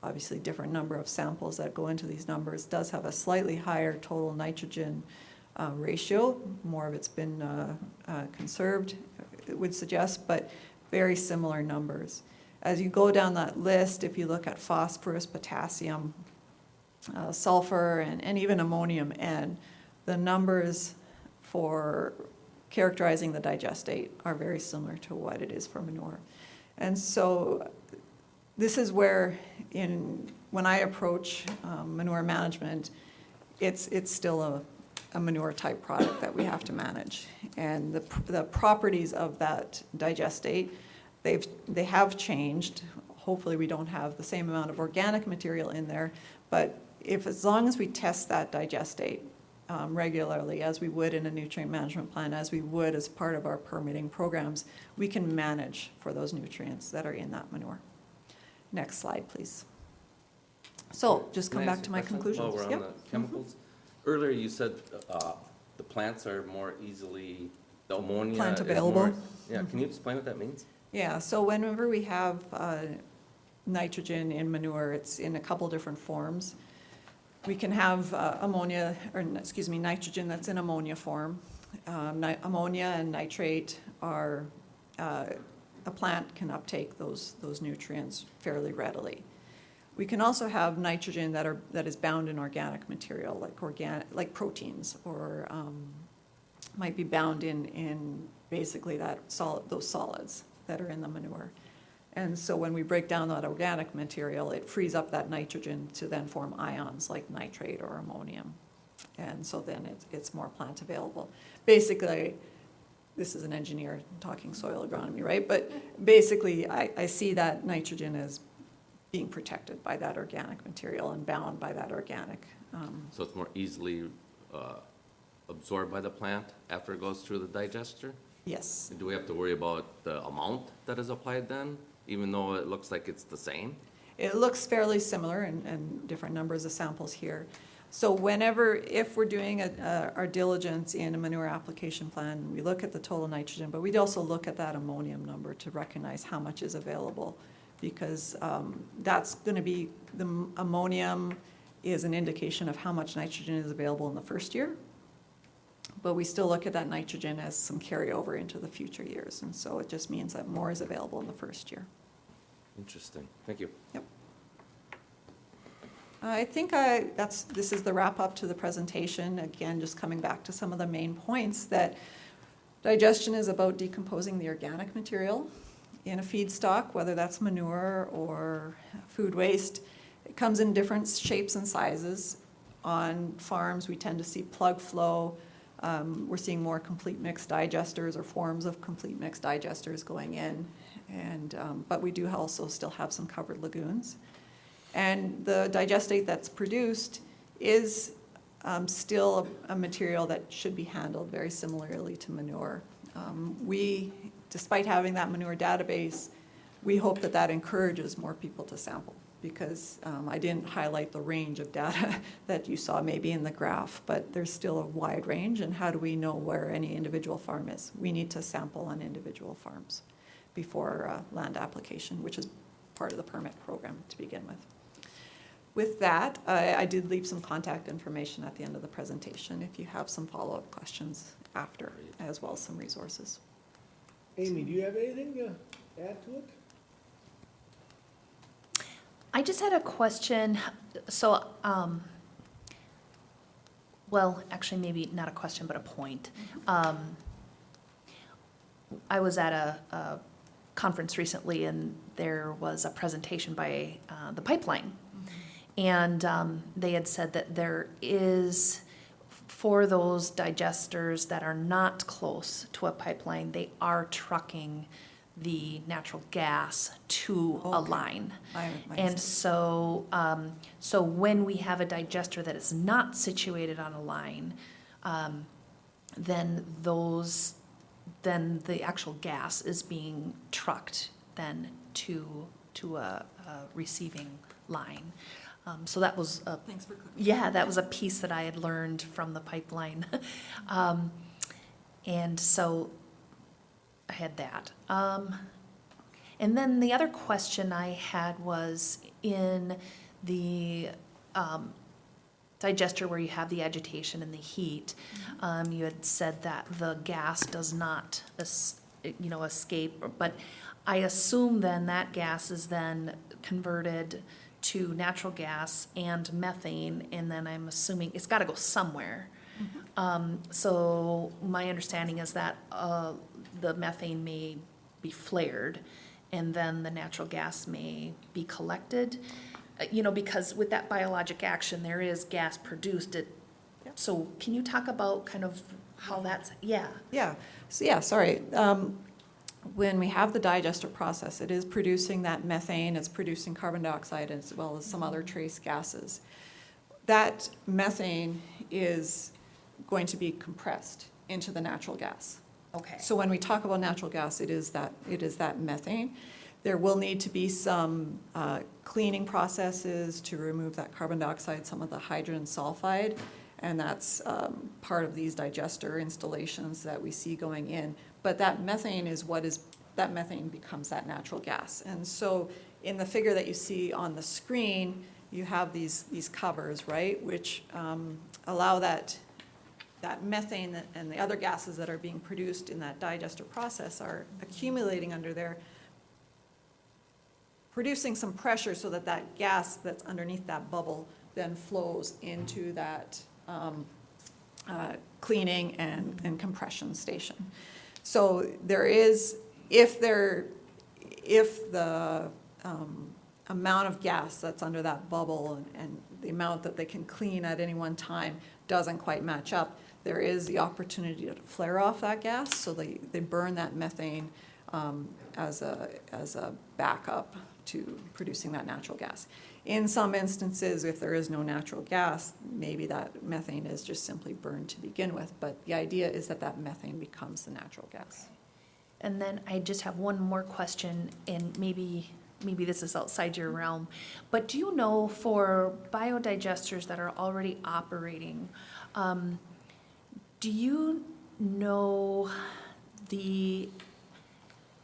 obviously different number of samples that go into these numbers, does have a slightly higher total nitrogen ratio. More of it's been conserved, it would suggest, but very similar numbers. As you go down that list, if you look at phosphorus, potassium, sulfur, and even ammonium N, the numbers for characterizing the digestate are very similar to what it is for manure. And so this is where, when I approach manure management, it's still a manure type product that we have to manage. And the properties of that digestate, they have changed. Hopefully we don't have the same amount of organic material in there, but as long as we test that digestate regularly, as we would in a nutrient management plan, as we would as part of our permitting programs, we can manage for those nutrients that are in that manure. Next slide, please. So just come Can I back ask to a my question conclusions. while we're on the chemicals? Earlier you said the plants are more easily, the ammonia Plant is available. more- Yeah, can you explain what that means? Yeah, so whenever we have nitrogen in manure, it's in a couple different forms. We can have nitrogen that's in ammonia form. Ammonia and nitrate are, a plant can uptake those nutrients fairly readily. We can also have nitrogen that is bound in organic material, like proteins, or might be bound in basically those solids that are in the manure. And so when we break down that organic material, it frees up that nitrogen to then form ions like nitrate or ammonium. And so then it's more plant available. Basically, this is an engineer talking soil agronomy, right? But basically, I see that nitrogen as being protected by that organic material and bound by that organic. So it's more easily absorbed by the plant after it goes through the digester? Yes. Do we have to worry about the amount that is applied then, even though it looks like it's the same? It looks fairly similar and different numbers of samples here. So if we're doing our diligence in a manure application plan, we look at the total nitrogen, but we'd also look at that ammonium number to recognize how much is available because that's going to be, the ammonium is an indication of how much nitrogen is available in the first year. But we still look at that nitrogen as some carryover into the future years. And so it just means that more is available in the first year. Interesting, thank you. Yep. I think this is the wrap up to the presentation. Again, just coming back to some of the main points, that digestion is about decomposing the organic material in a feedstock, whether that's manure or food waste. It comes in different shapes and sizes. On farms, we tend to see plug flow. We're seeing more complete mix digesters or forms of complete mix digesters going in. But we do also still have some covered lagoons. And the digestate that's produced is still a material that should be handled very similarly to manure. Despite having that manure database, we hope that that encourages more people to sample, because I didn't highlight the range of data that you saw maybe in the graph, but there's still a wide range. And how do we know where any individual farm is? We need to sample on individual farms before land application, which is part of the permit program to begin with. With that, I did leave some contact information at the end of the presentation if you have some follow-up questions after, as well as some resources. Amy, do you have anything to add to it? I just had a question. So, well, actually, maybe not a question, but a point. I was at a conference recently, and there was a presentation by the pipeline. And they had said that there is, for those digesters that are not close to a pipeline, they are trucking the natural gas to a line. And so, so when we have a digester that is not situated on a line, then the actual gas is being trucked then to a receiving line. So that was Thanks for clarifying. yeah, that was a piece that I had learned from the pipeline. And so I had that. And then the other question I had was in the digester where you have the agitation and the heat, you had said that the gas does not escape, but I assume then that gas is then converted to natural gas and methane, and then I'm assuming it's got to go somewhere. So my understanding is that the methane may be flared, and then the natural gas may be collected. Because with that biologic action, there is gas produced. So can you talk about kind of how that's, Yeah, sorry. When we have the digester process, it is producing that methane, it's producing carbon dioxide as well as some other trace gases. That methane is going to be compressed into the natural gas. okay. So when we talk about natural gas, it is that methane. There will need to be some cleaning processes to remove that carbon dioxide, some of the hydrogen sulfide, and that's part of these digester installations that we see going in. But that methane that methane becomes that natural gas. And so in the figure that you see on the screen, you have these covers, right, which allow that methane and the other gases that are being produced in that digester process are accumulating under there, producing some pressure so that that gas that's underneath that bubble then flows into that cleaning and compression station. So there is, if the amount of gas that's under that bubble and the amount that they can clean at any one time doesn't quite match up, there is the opportunity to flare off that gas, so they burn that methane as a backup to producing that natural gas. In some instances, if there is no natural gas, maybe that methane is just simply burned to begin with, but the idea is that that methane becomes the natural gas. And then I just have one more question, and maybe this is outside your realm, but do you know for biodigesters that are already operating, do you know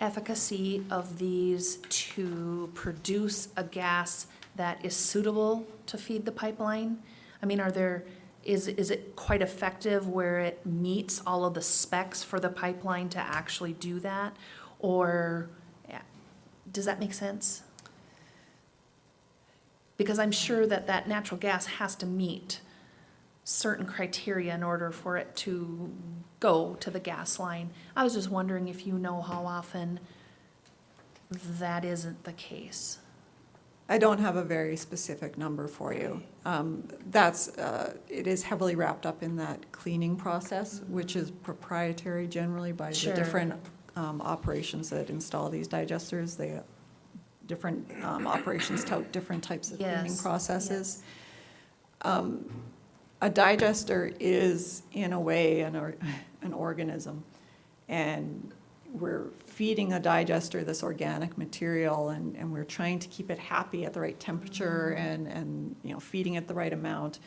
efficacy of these to produce a gas that is suitable to feed the pipeline? I mean, is it quite effective where it meets all of the specs for the pipeline to actually do that? Or, yeah, does that make sense? Because I'm sure that that natural gas has to meet certain criteria in order for it to go to the gas line. I was just wondering if you know how often that isn't the case. I don't have a very specific number for you. It is heavily wrapped up in that cleaning process, which is proprietary generally by the Sure. different operations that install these digesters. Different operations tout different types of cleaning Yes, processes. A digester is, in a way, an organism, and we're feeding a digester this organic material, and we're trying to keep it happy at the right temperature and feeding it the right amount.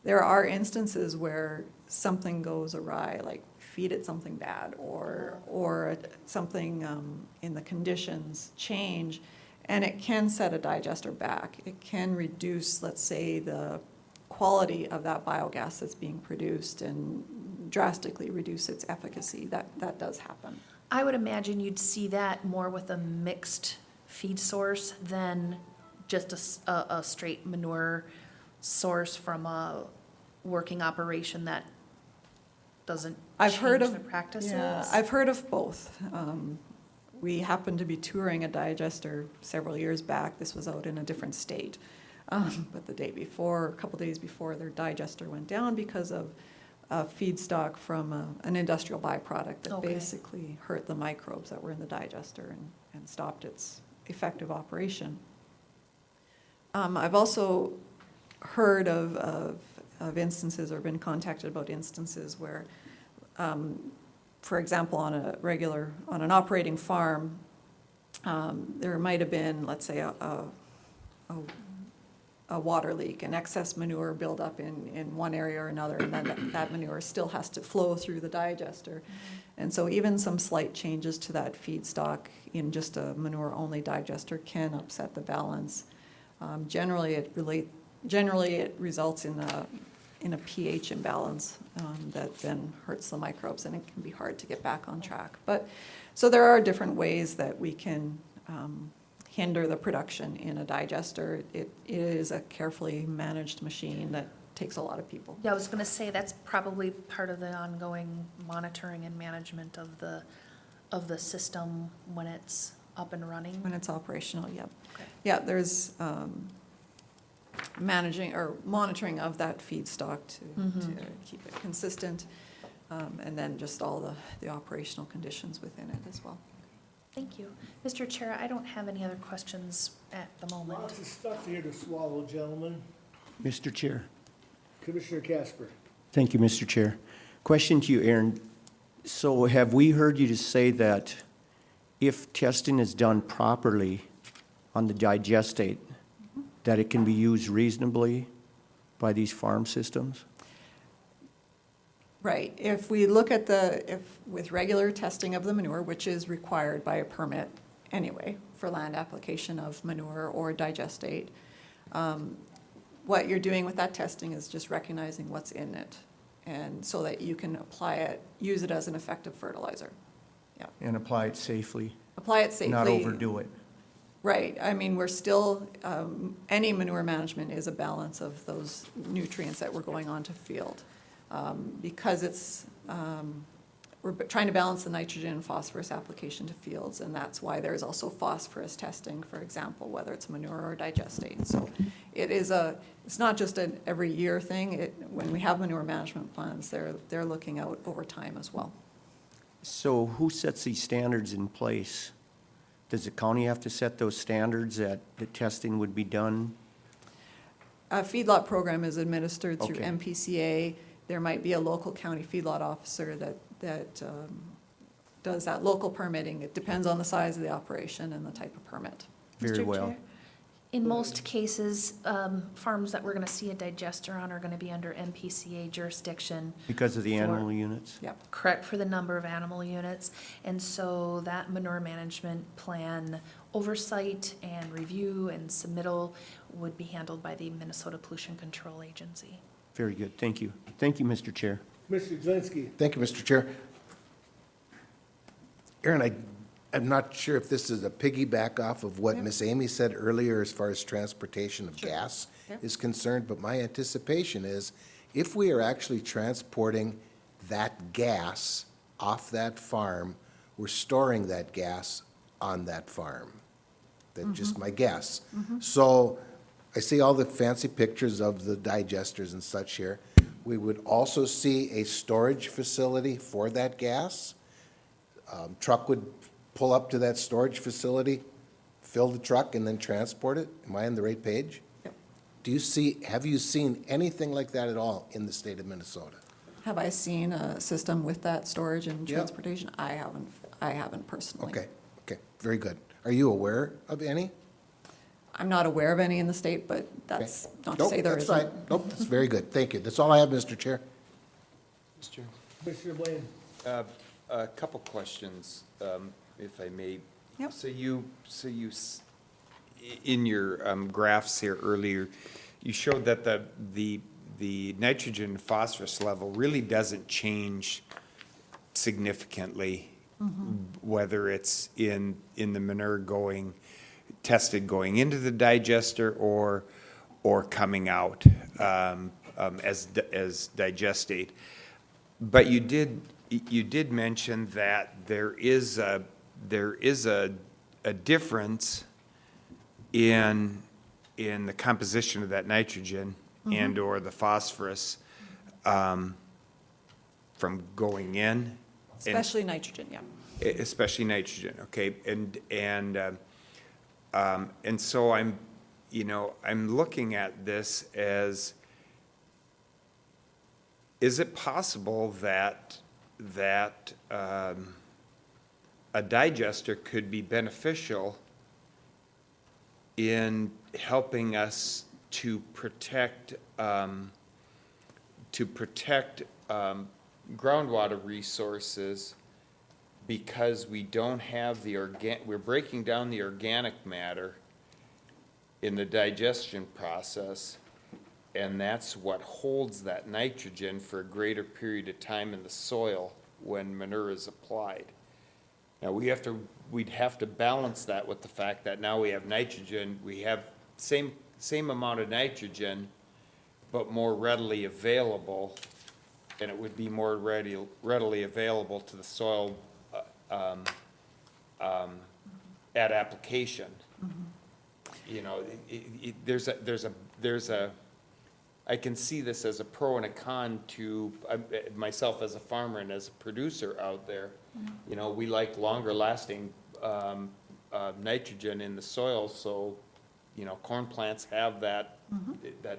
There are instances where something goes awry, like feed it something bad, or something in the conditions change, and it can set a digester back. It can reduce, let's say, the quality of that biogas that's being produced and drastically reduce its efficacy. That does happen. I would imagine you'd see that more with a mixed feed source than just a straight manure source from a working operation that doesn't I've change heard the of practices. Yeah, I've heard of both. We happened to be touring a digester several years back. This was out in a different state. But the day before, a couple days before, their digester went down because of feedstock from an industrial byproduct that Okay. basically hurt the microbes that were in the digester and stopped its effective operation. I've also heard of instances or been contacted about instances where, for example, on an operating farm, there might have been, let's say, a water leak, an excess manure buildup in one area or another, and then that manure still has to flow through the digester. And so even some slight changes to that feedstock in just a manure-only digester can upset the balance. Generally, it results in a pH imbalance that then hurts the microbes, and it can be hard to get back on track. So there are different ways that we can hinder the production in a digester. It is a carefully managed machine that takes a lot of people. Yeah, I was gonna say, that's probably part of the ongoing monitoring and management of the system when it's up and running. When it's operational, yep. Okay. Yeah, there's managing or monitoring of that feedstock to keep it consistent, and then just all the operational conditions within it as well. Thank you. Mr. Chair, I don't have any other questions at the moment. Lots of stuff here to swallow, gentlemen. Mr. Chair. Commissioner Casper. Thank you, Mr. Chair. Question to you, Aaron. So have we heard you to say that if testing is done properly on the digestate, that it can be used reasonably by these farm systems? Right. If we look at with regular testing of the manure, which is required by a permit anyway for land application of manure or digestate, what you're doing with that testing is just recognizing what's in it, and so that you can apply it, use it as an effective fertilizer. Yeah. And apply it safely, Apply it safely. not overdo it. Right. I mean, we're still, any manure management is a balance of those nutrients that we're going on to field. Because we're trying to balance the nitrogen and phosphorus application to fields, and that's why there's also phosphorus testing, for example, whether it's manure or digestate. So it's not just an every year thing. When we have manure management plans, they're looking out over time as well. So who sets these standards in place? Does the county have to set those standards that the testing would be done? A feedlot program is administered through Okay. MPCA. There might be a local county feedlot officer that does that local permitting. It depends on the size of the operation and the type of permit. Very Mr. well. Chair, In most cases, farms that we're gonna see a digester on are gonna be under MPCA jurisdiction. Because of the For- animal units? Yep. Correct, for the number of animal units. And so that manure management plan oversight and review and submittal would be handled by the Minnesota Pollution Control Agency. Very good, thank you. Thank you, Mr. Chair. Mr. Zelinski. Thank you, Mr. Chair. Aaron, I'm not sure if this is a piggyback off of what Yeah. Miss Amy said earlier as far as transportation of gas Yeah. is concerned, but my anticipation is if we are actually transporting that gas off that farm, we're storing that gas on that farm. That's just my guess. So I see all the fancy pictures of the digesters and such here. We would also see a storage facility for that gas. Truck would pull up to that storage facility, fill the truck, and then transport it? Am I on the right page? Yep. Have you seen anything like that at all in the state of Minnesota? Have I seen a system with that storage and Yeah. transportation? I haven't personally. Okay, very good. Are you aware of any? I'm not aware of any in the state, but that's not to Nope, say there that's isn't. fine. Nope, that's very good. Thank you. That's all I have, Mr. Chair. Commissioner Blaine. A couple questions, if I may. Yep. In your graphs here earlier, you showed that the nitrogen and phosphorus level really doesn't change significantly, whether it's in the manure tested going into the digester or coming out as digestate. But you did mention that there is a difference in the composition of that nitrogen and/or the phosphorus from going in. Especially nitrogen, yeah. Especially nitrogen, okay, and so I'm looking at this as, is it possible that a digester could be beneficial in helping us to protect groundwater resources, because we don't have we're breaking down the organic matter in the digestion process, and that's what holds that nitrogen for a greater period of time in the soil when manure is applied. Now, we'd have to balance that with the fact that now we have nitrogen, we have same amount of nitrogen, but more readily available, and it would be more readily available to the soil at application. You know, I can see this as a pro and a con to myself as a farmer and as a producer out there. You know, we like longer lasting nitrogen in the soil, so, you know, corn plants have that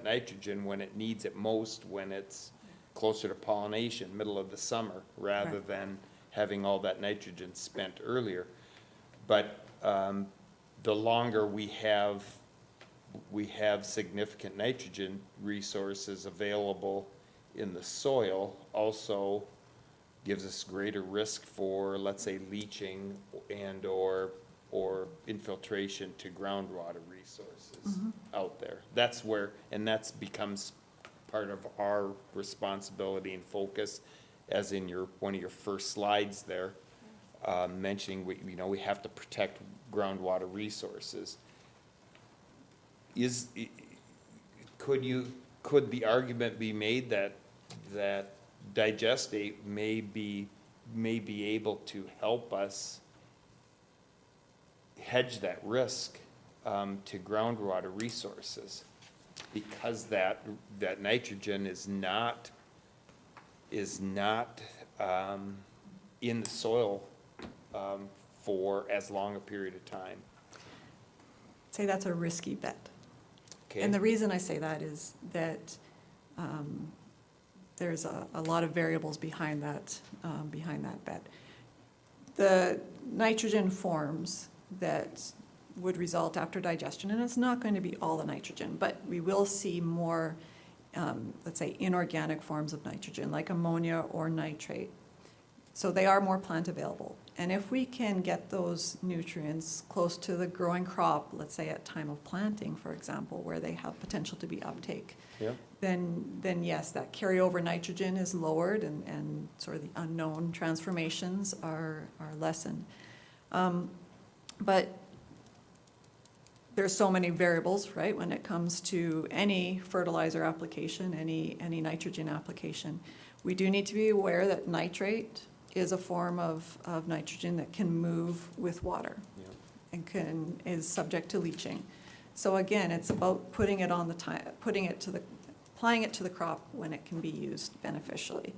nitrogen when it needs it most, when it's closer to pollination, middle of the summer, rather Right. than having all that nitrogen spent earlier. But the longer we have significant nitrogen resources available in the soil, also gives us greater risk for, let's say, leaching and or infiltration to groundwater resources out there. That's where, and that's becomes part of our responsibility and focus, as in one of your first slides there, mentioning we have to protect groundwater resources. Could the argument be made that digestate may be able to help us hedge that risk to groundwater resources, because that nitrogen is not in the soil for as long a period of time? Say that's a risky bet. Okay. And the reason I say that is that there's a lot of variables behind that bet. The nitrogen forms that would result after digestion, and it's not going to be all the nitrogen, but we will see more, let's say, inorganic forms of nitrogen, like ammonia or nitrate. So they are more plant available. And if we can get those nutrients close to the growing crop, let's say at time of planting, for example, where they have potential to be uptake, Yeah. then yes, that carryover nitrogen is lowered and sort of the unknown transformations are lessened. But there's so many variables, right, when it comes to any fertilizer application, any nitrogen application. We do need to be aware that nitrate is a form of nitrogen that can move with water Yeah. and is subject to leaching. So again, it's about putting it on the time, applying it to the crop when it can be used beneficially.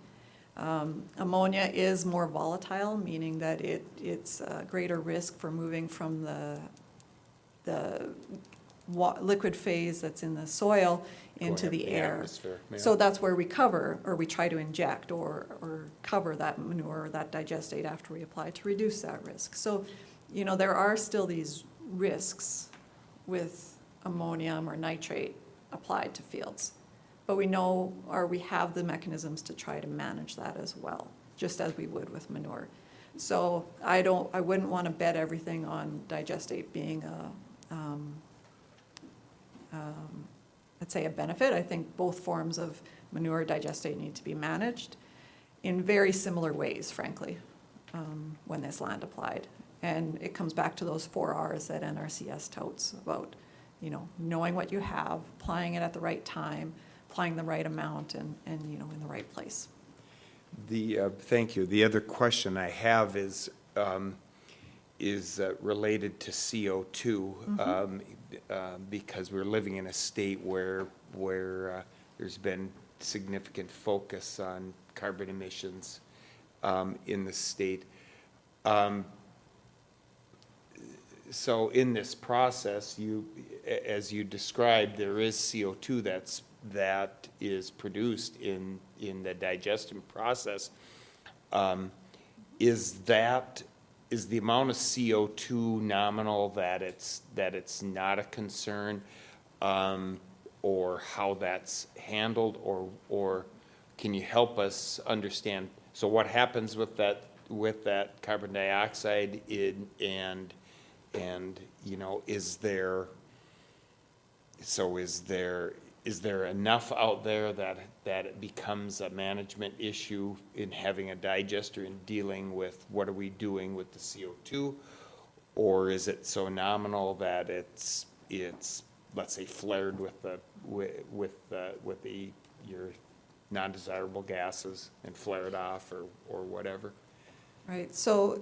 Ammonia is more volatile, meaning that it's a greater risk for moving from the liquid phase that's in the soil into Going up the air. atmosphere, yeah. So that's where we cover, or we try to inject or cover that manure or that digestate after we apply to reduce that risk. So, there are still these risks with ammonium or nitrate applied to fields. But we know, or we have the mechanisms to try to manage that as well, just as we would with manure. So I wouldn't want to bet everything on digestate being let's say a benefit. I think both forms of manure digestate need to be managed in very similar ways, frankly, when there's land applied. And it comes back to those 4 R's that NRCS touts about, knowing what you have, applying it at the right time, applying the right amount and in the right place. Thank you. The other question I have is related to CO2, because we're living in a state where there's been significant focus on carbon emissions in the state. So in this process, as you described, there is CO2 that is produced in the digestion process. Is the amount of CO2 nominal that it's not a concern, or how that's handled, or can you help us understand? So what happens with that carbon dioxide and is there enough out there that it becomes a management issue in having a digester and dealing with what are we doing with the CO2? Or is it so nominal that it's let's say flared with your non-desirable gases and flare it off or whatever? Right, so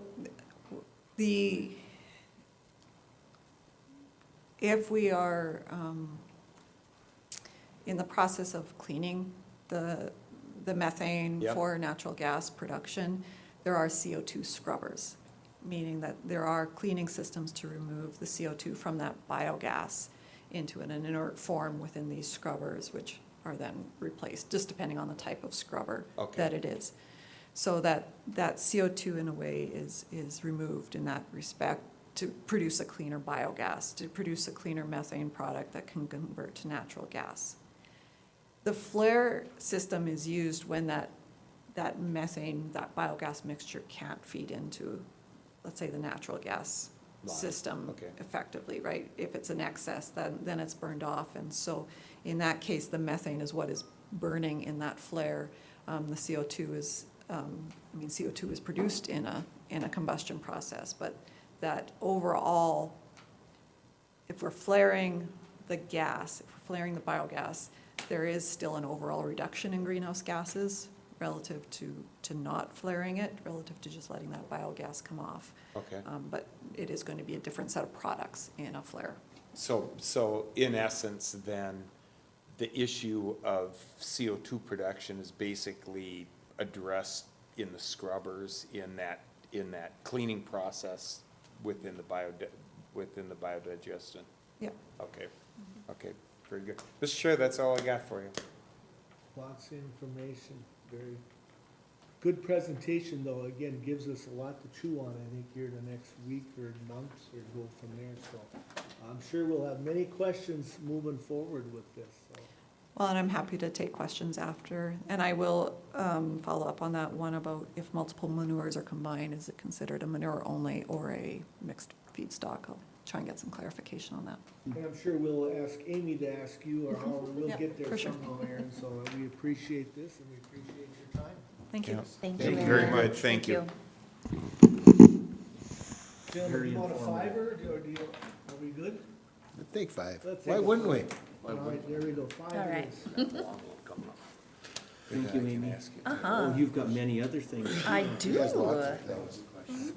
if we are in the process of cleaning the methane Yep. for natural gas production, there are CO2 scrubbers, meaning that there are cleaning systems to remove the CO2 from that biogas into an inert form within these scrubbers, which are then replaced, just depending on the type of scrubber Okay. that it is. So that CO2 in a way is removed in that respect to produce a cleaner biogas, to produce a cleaner methane product that can convert to natural gas. The flare system is used when that methane, that biogas mixture can't feed into, let's say, the natural gas Line. system Okay. effectively, right? If it's an excess, then it's burned off. And so in that case, the methane is what is burning in that flare. The CO2 is, CO2 is produced in a combustion process, but that overall, if we're flaring the gas, if we're flaring the biogas, there is still an overall reduction in greenhouse gases relative to not flaring it, relative to just letting that biogas come off. Okay. But it is going to be a different set of products in a flare. So in essence, then, the issue of CO2 production is basically addressed in the scrubbers, in that cleaning process within the biodigestion. Yeah. Okay, very good. Mr. Chair, that's all I got for you. Lots of information, very Good presentation, though, again, gives us a lot to chew on, I think, here the next week or months or go from there, so. I'm sure we'll have many questions moving forward with this, so. Well, and I'm happy to take questions after, and I will follow up on that one about if multiple manures are combined, is it considered a manure only or a mixed feedstock? I'll try and get some clarification on that. And I'm sure we'll ask Amy to ask you, or however, we'll Yep, get there for sure. somehow, Aaron, so we appreciate this and we appreciate your time. Thank you. Thank Thank you you very very much. Thank you. Gentlemen, you want a fiver, or do you, are we good? Take 5. Let's Why take a wouldn't we? All right, there we go, 5 All right. it is. Thank you, Amy. Uh-huh, Oh, you've got many other things. I He has do. lots of things.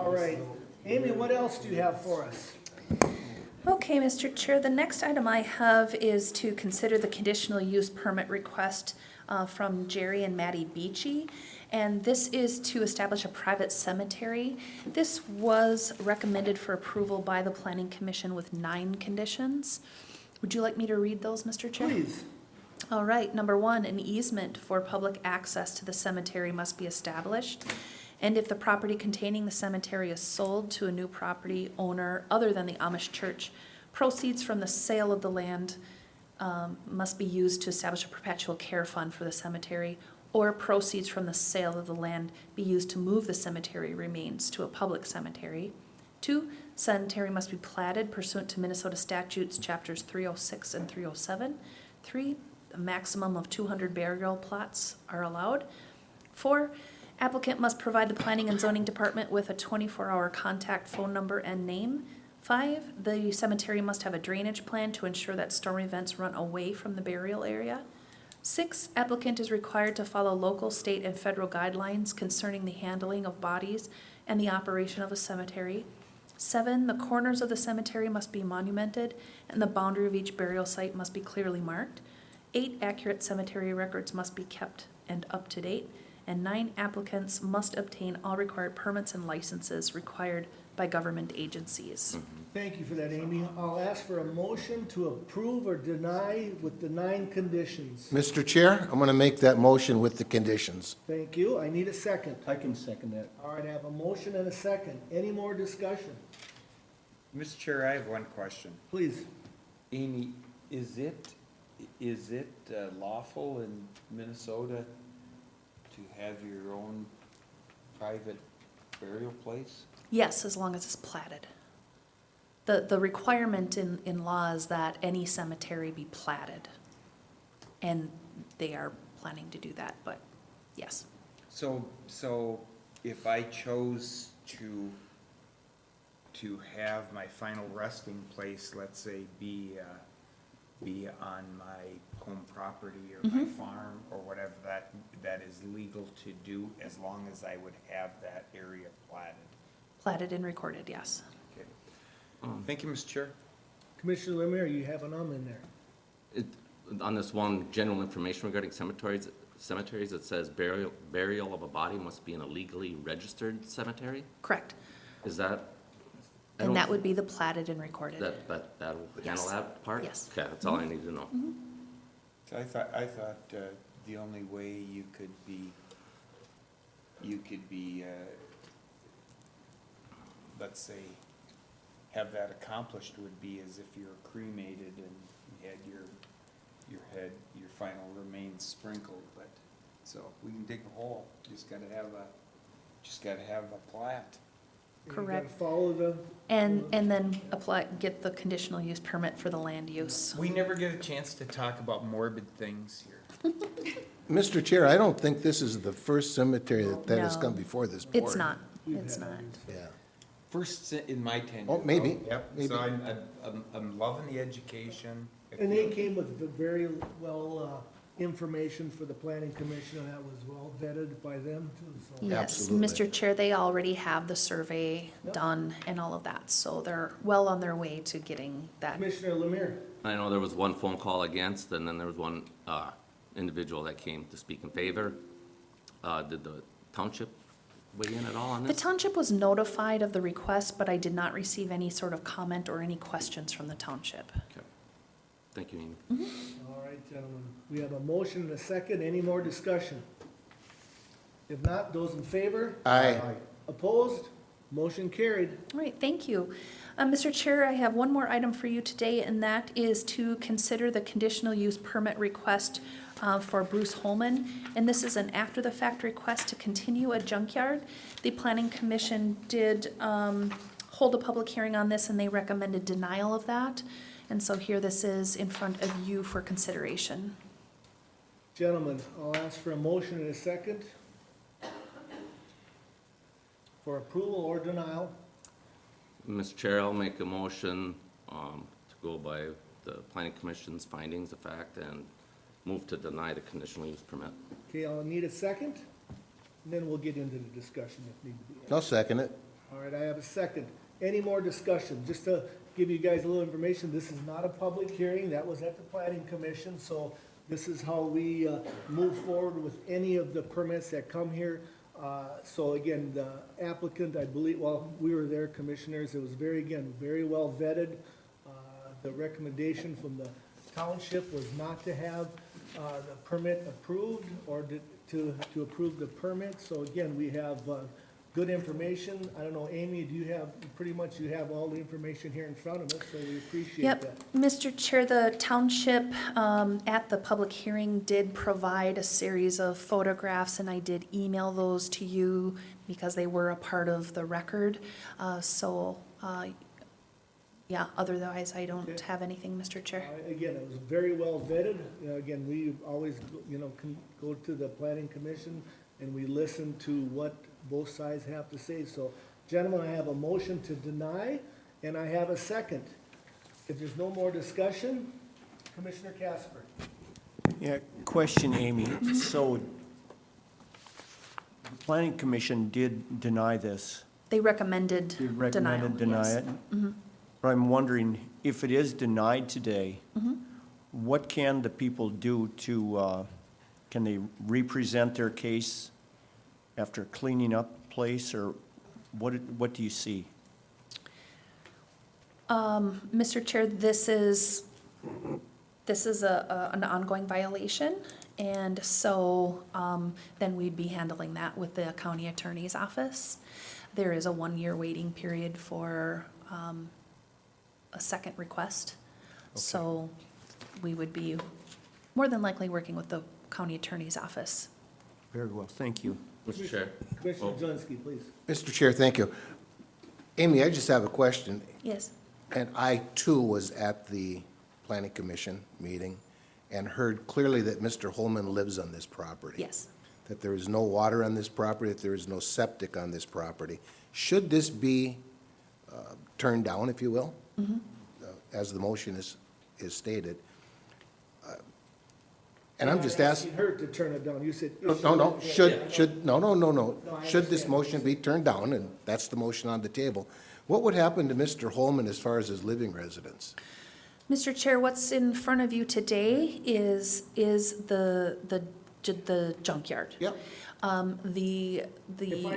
All right. Amy, what else do you have for us? Okay, Mr. Chair, the next item I have is to consider the conditional use permit request from Jerry and Maddie Beachy. And this is to establish a private cemetery. This was recommended for approval by the Planning Commission with 9 conditions. Would you like me to read those, Mr. Chair? Please. All right, number 1, an easement for public access to the cemetery must be established. And if the property containing the cemetery is sold to a new property owner other than the Amish church, proceeds from the sale of the land must be used to establish a perpetual care fund for the cemetery, or proceeds from the sale of the land be used to move the cemetery remains to a public cemetery. 2, cemetery must be platted pursuant to Minnesota statutes, chapters 306 and 307. 3, a maximum of 200 burial plots are allowed. 4, applicant must provide the Planning and Zoning Department with a 24-hour contact phone number and name. 5, the cemetery must have a drainage plan to ensure that storm events run away from the burial area. 6, applicant is required to follow local, state, and federal guidelines concerning the handling of bodies and the operation of a cemetery. 7, the corners of the cemetery must be monumented and the boundary of each burial site must be clearly marked. 8, accurate cemetery records must be kept and up to date. And 9, applicants must obtain all required permits and licenses required by government agencies. Thank you for that, Amy. I'll ask for a motion to approve or deny with the 9 conditions. Mr. Chair, I'm going to make that motion with the conditions. Thank you. I need a second. I can second that. All right, I have a motion and a second. Any more discussion? Mr. Chair, I have one question. Please. Amy, is it lawful in Minnesota to have your own private burial place? Yes, as long as it's platted. The requirement in law is that any cemetery be platted. And they are planning to do that, but yes. So if I chose to have my final resting place, let's say, be on my home property or my farm or whatever, that is legal to do as long as I would have that area platted. Platted and recorded, yes. Okay. Thank you, Mr. Chair. Commissioner Lemire, you have an in there. On this one, general information regarding cemeteries, it says burial of a body must be in a legally registered cemetery? Correct. Is that? I And don't- that would be the platted and recorded. That'll Yes. handle that part? Yes. Okay, that's all I need to know. So I thought the only way you could be, let's say, have that accomplished would be as if you're cremated and you had your final remains sprinkled, but, so we can dig a hole, just gotta have a plat. You gotta Correct. follow the, And then get the conditional use permit for the land use. We never get a chance to talk about morbid things here. Mr. Chair, I don't think this is the first cemetery that has No. come before this board. It's not, We've it's had not. Yeah. First in my tenure. Oh, maybe, Yep, maybe. so I'm loving the education. and they came with very well, information for the planning commission, and that was well vetted by them too, so. Yes, Absolutely. Mr. Chair, they already have the survey Yep. done and all of that, so they're well on their way to getting that. Commissioner Lemire, I know there was one phone call against, and then there was one individual that came to speak in favor. Did the township weigh in at all on The this? township was notified of the request, but I did not receive any sort of comment or any questions from the township. Okay. Thank you, Amy. all right, gentlemen, we have a motion and a second. Any more discussion? If not, those in favor? Aye. Opposed? Motion carried. All right, thank you. Mr. Chair, I have one more item for you today, and that is to consider the conditional use permit request for Bruce Holman. And this is an after-the-fact request to continue a junkyard. The Planning Commission did hold a public hearing on this, and they recommended denial of that. And so here this is in front of you for consideration. Gentlemen, I'll ask for a motion and a second for approval or denial. Mr. Chair, I'll make a motion to go by the planning commission's findings of fact and move to deny the conditional use permit. Okay, I'll need a second, and then we'll get into the discussion if need be. I'll second it. All right, I have a second. Any more discussion? Just to give you guys a little information, this is not a public hearing. That was at the planning commission, so this is how we move forward with any of the permits that come here. So again, the applicant, I believe, well, we were there, commissioners, it was very well vetted. The recommendation from the township was not to have the permit approved or to approve the permit. So again, we have good information. I don't know, Amy, do you have, pretty much you have all the information here in front of us, so we appreciate that. Yep, Mr. Chair, the township at the public hearing did provide a series of photographs, and I did email those to you because they were a part of the record. Yeah, otherwise I don't Okay. have anything, Mr. Chair. Again, it was very well vetted. Again, we always, can go to the planning commission and we listen to what both sides have to say. So, gentlemen, I have a motion to deny and I have a second. If there's no more discussion, Commissioner Casper. Yeah, question, Amy. So, the planning commission did deny this. They recommended They denial, recommended deny yes. it? But I'm wondering, if it is denied today, what can the people do to, can they represent their case after cleaning up place, or what do you see? Mr. Chair, this is an ongoing violation, and so then we'd be handling that with the county attorney's office. There is a 1-year waiting period for a second request. So we would be more than likely working with the county attorney's office. Very well, thank you. Mr. Chair. Commissioner Zelinski, please. Mr. Chair, thank you. Amy, I just have a question, Yes. and I too was at the planning commission meeting and heard clearly that Mr. Holman lives on this property. Yes. That there is no water on this property, that there is no septic on this property. Should this be turned down, if you will, as the motion is stated? And I'm just asking, You heard to turn it down. You said. no, No, I should this understand. motion be turned down, and that's the motion on the table, what would happen to Mr. Holman as far as his living residence? Mr. Chair, what's in front of you today is the junkyard. Yep. If I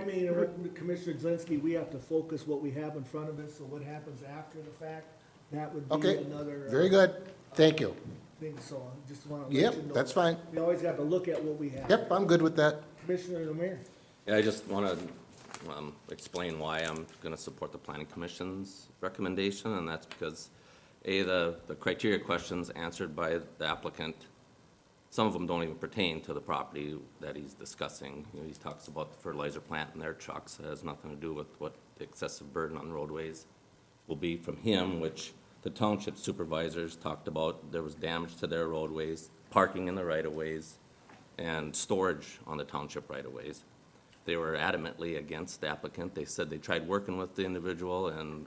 may interrupt, Commissioner Zelinski, we have to focus what we have in front of us, so what happens after the fact, that would be Okay, another. very good, thank you. Thing, so I just want to let you know. Yep, that's fine. We always have to look at what we have. Yep, I'm good with that. Commissioner Lemire. Yeah, I just want to explain why I'm going to support the planning commission's recommendation, and that's because, A, the criteria questions answered by the applicant, some of them don't even pertain to the property that he's discussing. He talks about the fertilizer plant and their trucks. It has nothing to do with what the excessive burden on roadways will be from him, which the township supervisors talked about. There was damage to their roadways, parking in the right-of-ways, and storage on the township right-of-ways. They were adamantly against the applicant. They said they tried working with the individual and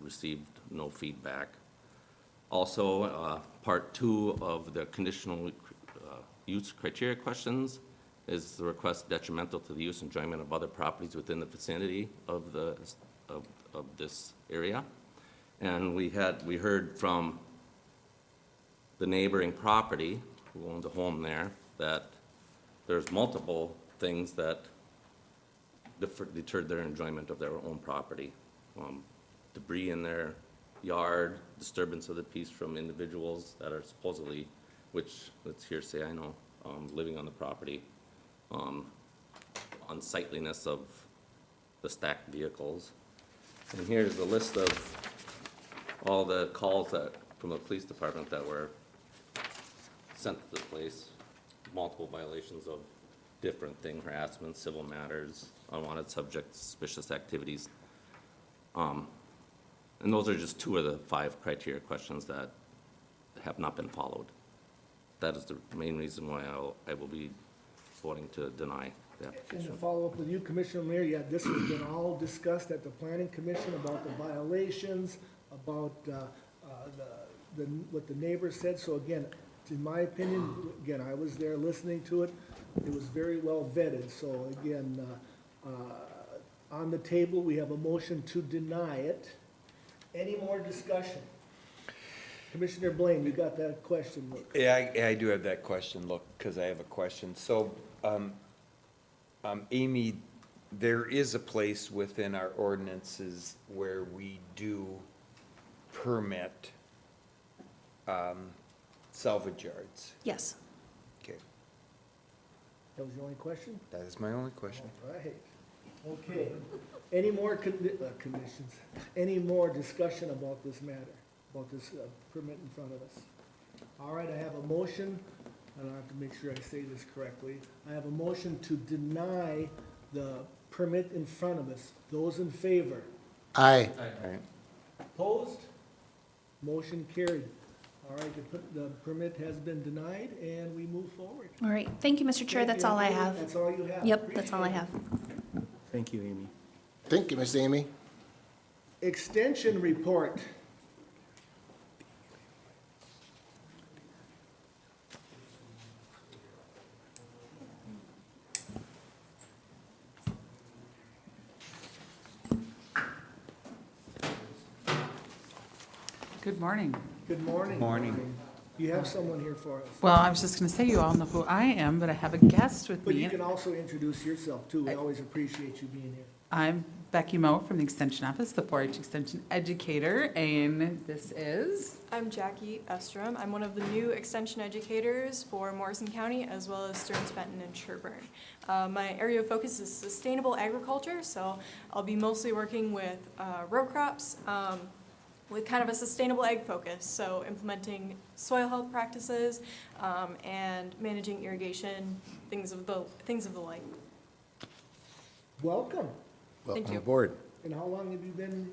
received no feedback. Also, part 2 of the conditional use criteria questions is the request detrimental to the use and enjoyment of other properties within the vicinity of this area. And we heard from the neighboring property, who owns a home there, that there's multiple things that deterred their enjoyment of their own property. Debris in their yard, disturbance of the peace from individuals that are supposedly, which, let's hearsay, I know, living on the property, unsightliness of the stacked vehicles. And here's a list of all the calls from the police department that were sent to the place, multiple violations of different things, harassment, civil matters, unwanted subjects, suspicious activities. And those are just 2 of the 5 criteria questions that have not been followed. That is the main reason why I will be voting to deny the And application. to follow up with you, Commissioner Lemire, yeah, this has been all discussed at the planning commission about the violations, about what the neighbors said. So again, in my opinion, again, I was there listening to it. It was very well vetted. So again, on the table. We have a motion to deny it. Any more discussion? Commissioner Blaine, you got that question, look. Yeah, I do have that question, look, because I have a question. So, Amy, there is a place within our ordinances where we do permit salvage yards. Yes. Okay, That was your only question? that is my only question. All right. Okay. Any more conditions? Any more discussion about this matter, about this permit in front of us? All right, I have a motion, and I have to make sure I say this correctly. I have a motion to deny the permit in front of us. Those in favor? Aye. All right. Opposed? Motion carried. All right, the permit has been denied, and we move forward. All right. Thank you, Mr. Chair. Thank That's you. all I have. That's all you have? Yep, that's all I Appreciate have. Thank you, Amy. Thank you, Miss Amy. it. Extension report. Good morning. Good morning. Morning. You have someone here for us. Well, I was just going to say, you all know who I am, but I have a guest with But you me. can also introduce yourself too. We always appreciate you being here. I'm Becky Moe from the Extension Office, the 4-H Extension Educator, and this is, I'm Jackie Estrom. I'm one of the new extension educators for Morrison County as well as Stearns, Benton, and Sherburne. My area of focus is sustainable agriculture, so I'll be mostly working with row crops with kind of a sustainable ag focus, so implementing soil health practices and managing irrigation, things of the like. Welcome. Thank Welcome you. aboard. And how long have you been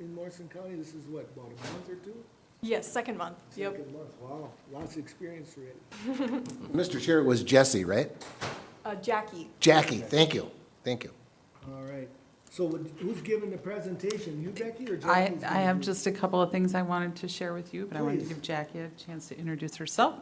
in Morrison County? This is what, about a month or two? Yes, second month. Yep. Second month. Wow, lots of experience already. Mr. Chair, it was Jesse, right? Jackie. Jackie, thank you. Thank you. All right. So who's giving the presentation? You, Becky, or I Jackie's? have just a couple of things I wanted to share with you, but I wanted to Please. give Jackie a chance to introduce herself.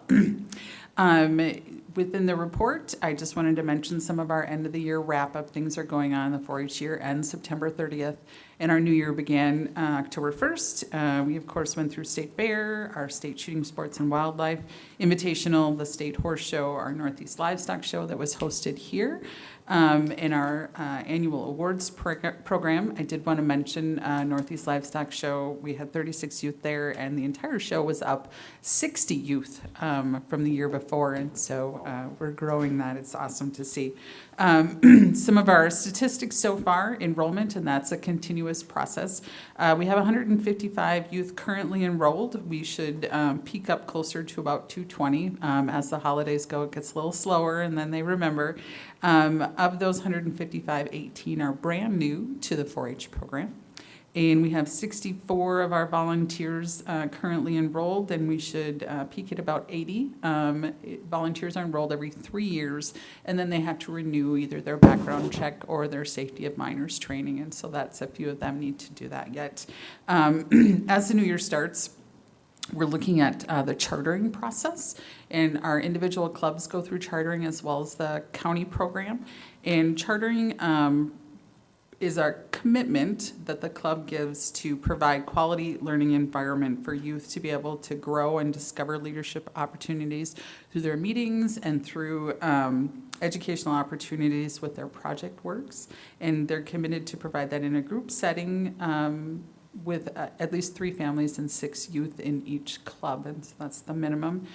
Within the report, I just wanted to mention some of our end-of-the-year wrap-up things are going on. The 4-H year ends September 30th, and our new year began October 1st. We, of course, went through State Fair, our State Shooting Sports and Wildlife Invitational, the State Horse Show, our Northeast Livestock Show that was hosted here. In our annual awards program, I did want to mention Northeast Livestock Show. We had 36 youth there, and the entire show was up 60 youth from the year before, and so we're growing that. It's awesome to see. Some of our statistics so far, enrollment, and that's a continuous process. We have 155 youth currently enrolled. We should peak up closer to about 220. As the holidays go, it gets a little slower, and then they remember. Of those 155, 18 are brand new to the 4-H program. And we have 64 of our volunteers currently enrolled, and we should peak at about 80. Volunteers are enrolled every 3 years, and then they have to renew either their background check or their safety of minors training, and so that's a few of them need to do that yet. As the new year starts, we're looking at the chartering process, and our individual clubs go through chartering as well as the county program. And chartering is our commitment that the club gives to provide quality learning environment for youth to be able to grow and discover leadership opportunities through their meetings and through educational opportunities with their project works. And they're committed to provide that in a group setting with at least 3 families and 6 youth in each club, and so that's the minimum.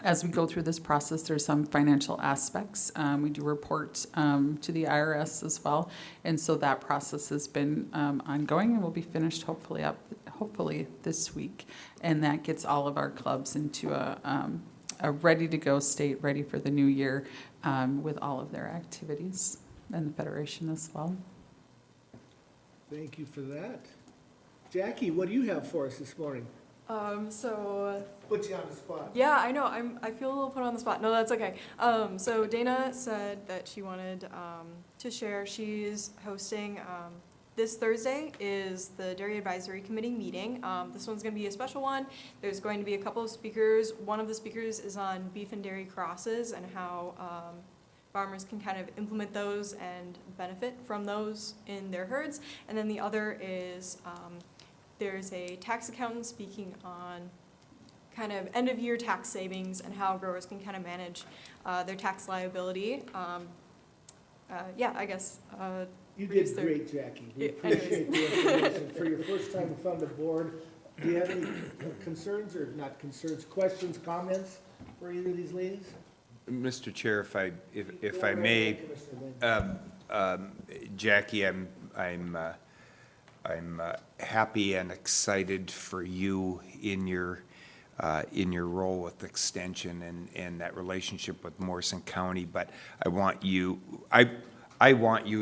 As we go through this process, there's some financial aspects. We do report to the IRS as well, and so that process has been ongoing and will be finished hopefully this week, and that gets all of our clubs into a ready-to-go state, ready for the new year with all of their activities, and the Federation as well. Thank you for that. Jackie, what do you have for us this morning? So Put you on the spot. yeah, I know. I feel a little put on the spot. No, that's okay. So Dana said that she wanted to share. She's hosting this Thursday is the Dairy Advisory Committee meeting. This one's going to be a special one. There's going to be a couple of speakers. One of the speakers is on beef and dairy crosses and how farmers can kind of implement those and benefit from those in their herds. And then the other is there's a tax accountant speaking on kind of end-of-year tax savings and how growers can kind of manage their tax liability. Yeah, I guess. You reduce did their- great, Jackie. We Yeah, appreciate the information. For your first time in front of the board, do you have any concerns, or not concerns, questions, comments for either of these ladies? Mr. Chair, if I Go right may, ahead, Commissioner Lynn. Jackie, I'm happy and excited for you in your role with Extension and that relationship with Morrison County, but I want you,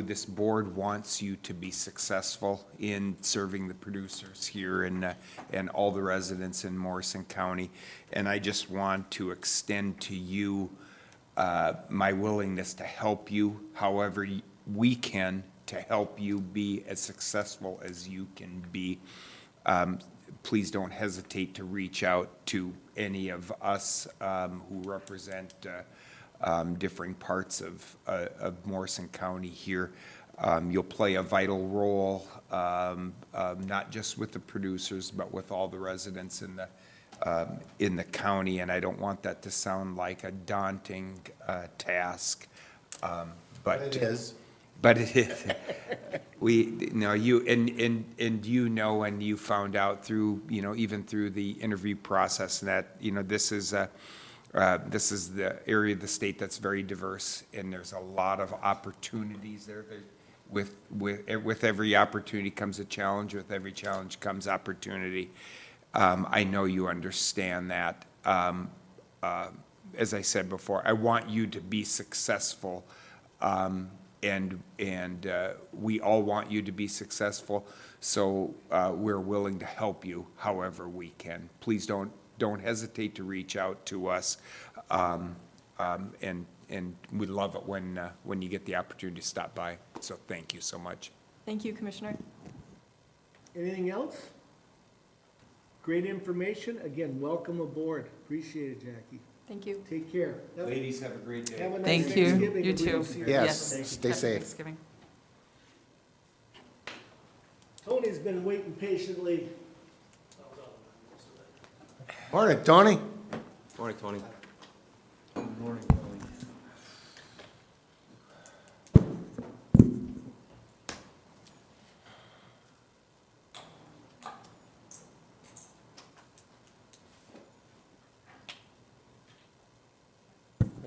this board wants you to be successful in serving the producers here and all the residents in Morrison County. And I just want to extend to you my willingness to help you however we can to help you be as successful as you can be. Please don't hesitate to reach out to any of us who represent differing parts of Morrison County here. You'll play a vital role, not just with the producers, but with all the residents in the county, and I don't want that to sound like a daunting task, but It is. But it is. You and you know, and you found out through, even through the interview process that, this is the area of the state that's very diverse, and there's a lot of opportunities there. With every opportunity comes a challenge. With every challenge comes opportunity. I know you understand that. As I said before, I want you to be successful. And we all want you to be successful, so we're willing to help you however we can. Please don't hesitate to reach out to us, and we love it when you get the opportunity to stop by. So thank you so much. Thank you, Commissioner. Anything else? Great information. Again, welcome aboard. Appreciate it, Jackie. Thank you. Take care. Ladies, have a great day. Have a nice Thank you. Thanksgiving You if we don't too. see you. Yes. Happy Stay safe. Thanksgiving. Tony's been waiting patiently. Morning, Tony. Morning, Tony.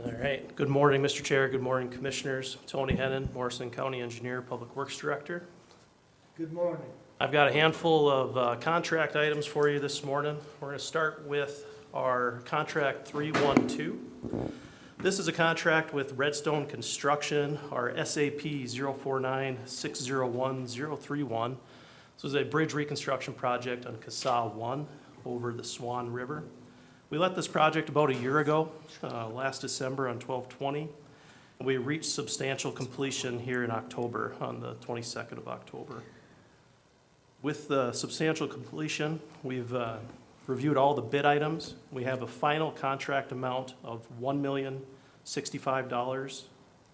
All right. Good morning, Mr. Chair. Good morning, Commissioners. Tony Hennon, Morrison County Engineer, Public Works Director. Good morning. I've got a handful of contract items for you this morning. We're going to start with our contract 312. This is a contract with Redstone Construction, our SAP 049601031. This was a bridge reconstruction project on CASA 1 over the Swan River. We let this project about a year ago, last December on 12/20. We reached substantial completion here in October, on the 22nd of October. With the substantial completion, we've reviewed all the bid items. We have a final contract amount of $1,065,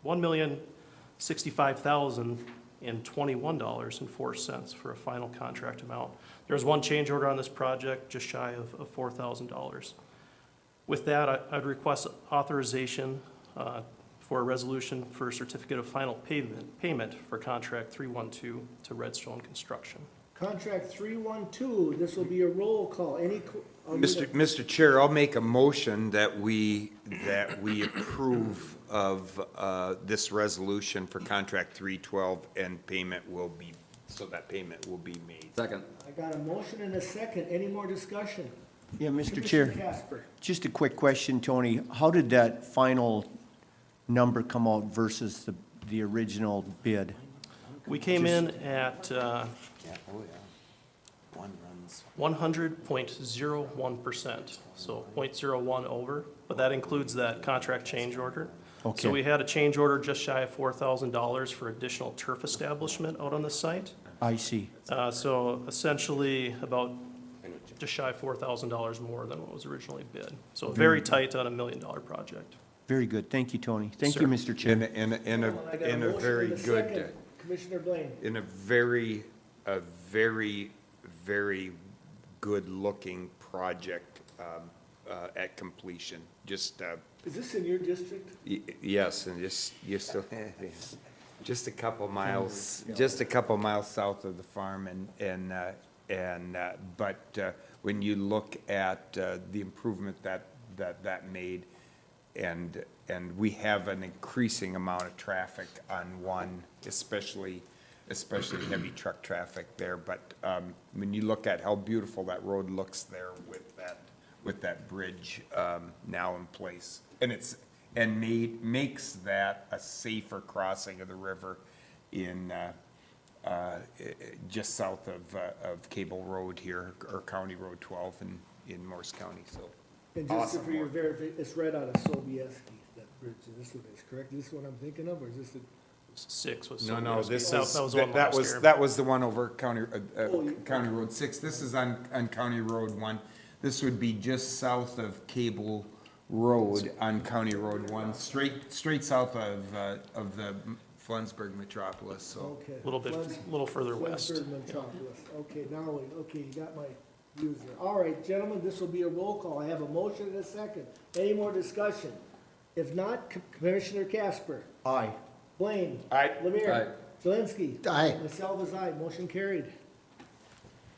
$1,065,021.04 for a final contract amount. There's one change order on this project, just shy of $4,000. With that, I'd request authorization for a resolution for a certificate of final payment for contract 312 to Redstone Construction. Contract 312, this will be a roll call. Mr. Chair, I'll make a motion that we approve of this resolution for contract 312, and that payment will be made. Second. I got a motion and a second. Any more discussion? Yeah, Mr. Commissioner Chair, Casper. just a quick question, Tony. How did that final number come out versus the original bid? We came in at 100.01%, so 0.01 over, but that includes that contract change order. Okay. So we had a change order just shy of $4,000 for additional turf establishment out on the site. I see. So essentially about just shy of $4,000 more than what was originally bid. So very tight on $1 million project. Very good. Thank you, Tony. Thank you, Mr. Chair. In I got a motion very and a good, second. Commissioner Blaine. in a very, very good-looking project at completion. Just, Is this in your district? yes, and just a couple miles, south of the farm, but when you look at the improvement that made, and we have an increasing amount of traffic on one, especially heavy truck traffic there, but when you look at how beautiful that road looks there with that bridge now in place, makes that a safer crossing of the river in just south of Cable Road here, or County Road 12 in Morris County, so. And just Awesome for your work. verification, it's right out of Sobieski, that bridge, is this what is correct? Is this what I'm thinking of, or is this the? 6 was. No, Sobieski. this That is, was one that last year. that was the one over County you- County Road 6. This is on County Road 1. This would be just south of Cable Road on County Road 1, straight south of the Flunsburg metropolis, so. Okay. Little further west. Flensburg Metropolis. Okay, you got my views there. All right, gentlemen, this will be a roll call. I have a motion and a second. Any more discussion? If not, Commissioner Casper. Aye. Blaine. Aye. Lemire. Aye. Zelinski. Aye. Myself is aye. Motion carried.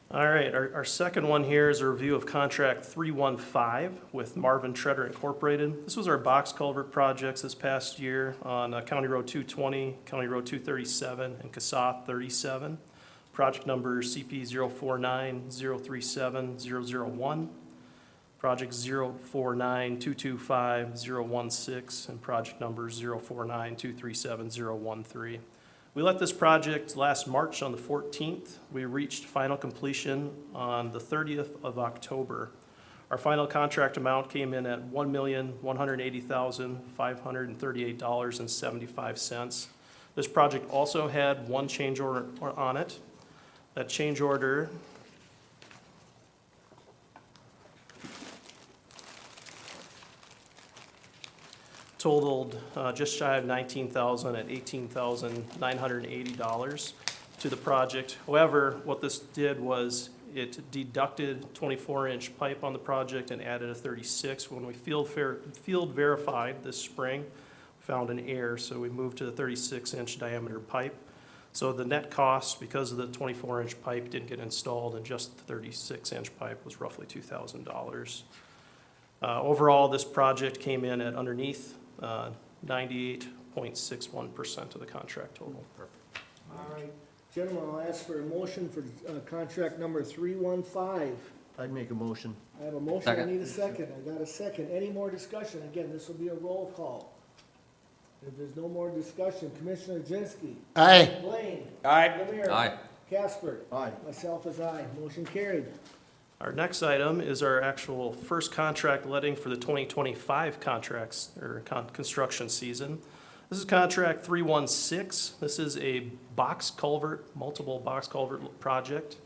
All right, our second one here is a review of contract 315 with Marvin Treader Incorporated. This was our box culvert projects this past year on County Road 220, County Road 237, and CASA 37. Project number CP 049-037-001, project 049-225-016, and project number 049-237-013. We let this project last March on the 14th. We reached final completion on the 30th of October. Our final contract amount came in at $1,180,538.75. This project also had one change order on it. That change order totaled just shy of $19,000 at $18,980 to the project. However, what this did was it deducted 24-inch pipe on the project and added a 36. When we field verified this spring, we found an error, so we moved to the 36-inch diameter pipe. So the net cost, because of the 24-inch pipe didn't get installed and just the 36-inch pipe, was roughly $2,000. Overall, this project came in at underneath 98.61% of the contract total. All right, gentlemen, I'll ask for a motion for contract number 315. I'd make a motion. I have a motion, I need a second. I got a second. Any more discussion? Again, this will be a roll call. If there's no more discussion, Commissioner Jinsky. Aye. Blaine. Aye. Lemire. Aye. Casper. Aye. Myself is aye. Motion carried. Our next item is our actual first contract letting for the 2025 contracts, or construction season. This is contract 316. This is a box culvert, multiple box culvert project.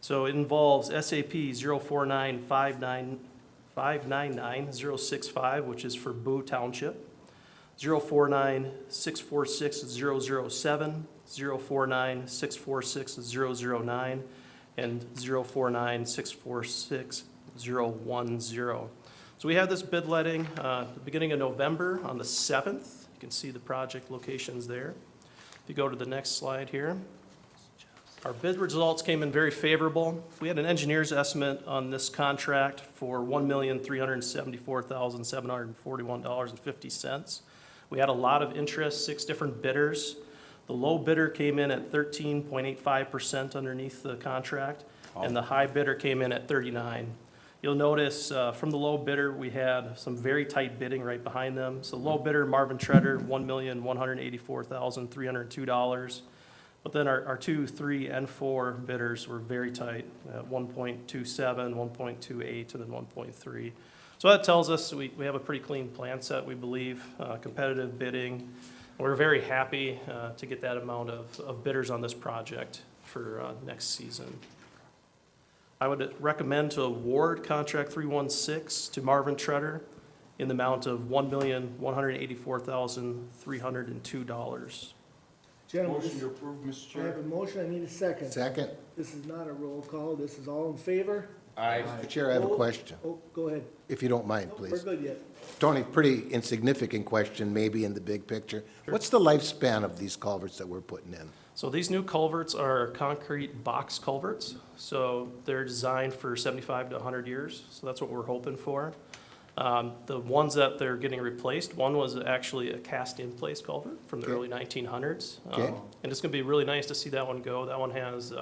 So it involves SAP 049-599-065, which is for Boo Township, 049-646-007, 049-646-009, and 049-646-010. So we had this bid letting at the beginning of November on the 7th. You can see the project locations there. If you go to the next slide here. Our bid results came in very favorable. We had an engineer's estimate on this contract for $1,374,741.50. We had a lot of interest, 6 different bidders. The low bidder came in at 13.85% underneath the contract, and the high bidder came in at 39%. You'll notice from the low bidder, we had some very tight bidding right behind them. So low bidder, Marvin Treader, $1,184,302. But then our 2, 3, and 4 bidders were very tight at 1.27, 1.28, and then 1.3. So that tells us we have a pretty clean plan set, we believe, competitive bidding. We're very happy to get that amount of bidders on this project for next season. I would recommend to award contract 316 to Marvin Treader in the amount of $1,184,302. Gentlemen, Motion this- to approve, Mr. I have Chair. a motion, I need a second. Second. This is not a roll call, this is all in favor? Aye. Mr. Chair, I have a question, Oh, go ahead. if you don't mind, We're please. good yet. Tony, pretty insignificant question, maybe in the big picture. What's the lifespan of these culverts that we're putting in? So these new culverts are concrete box culverts, so they're designed for 75 to 100 years, so that's what we're hoping for. The ones that they're getting replaced, one was actually a cast-in-place culvert from the Okay. early 1900s. Okay. And it's gonna be really nice to see that one go. That one has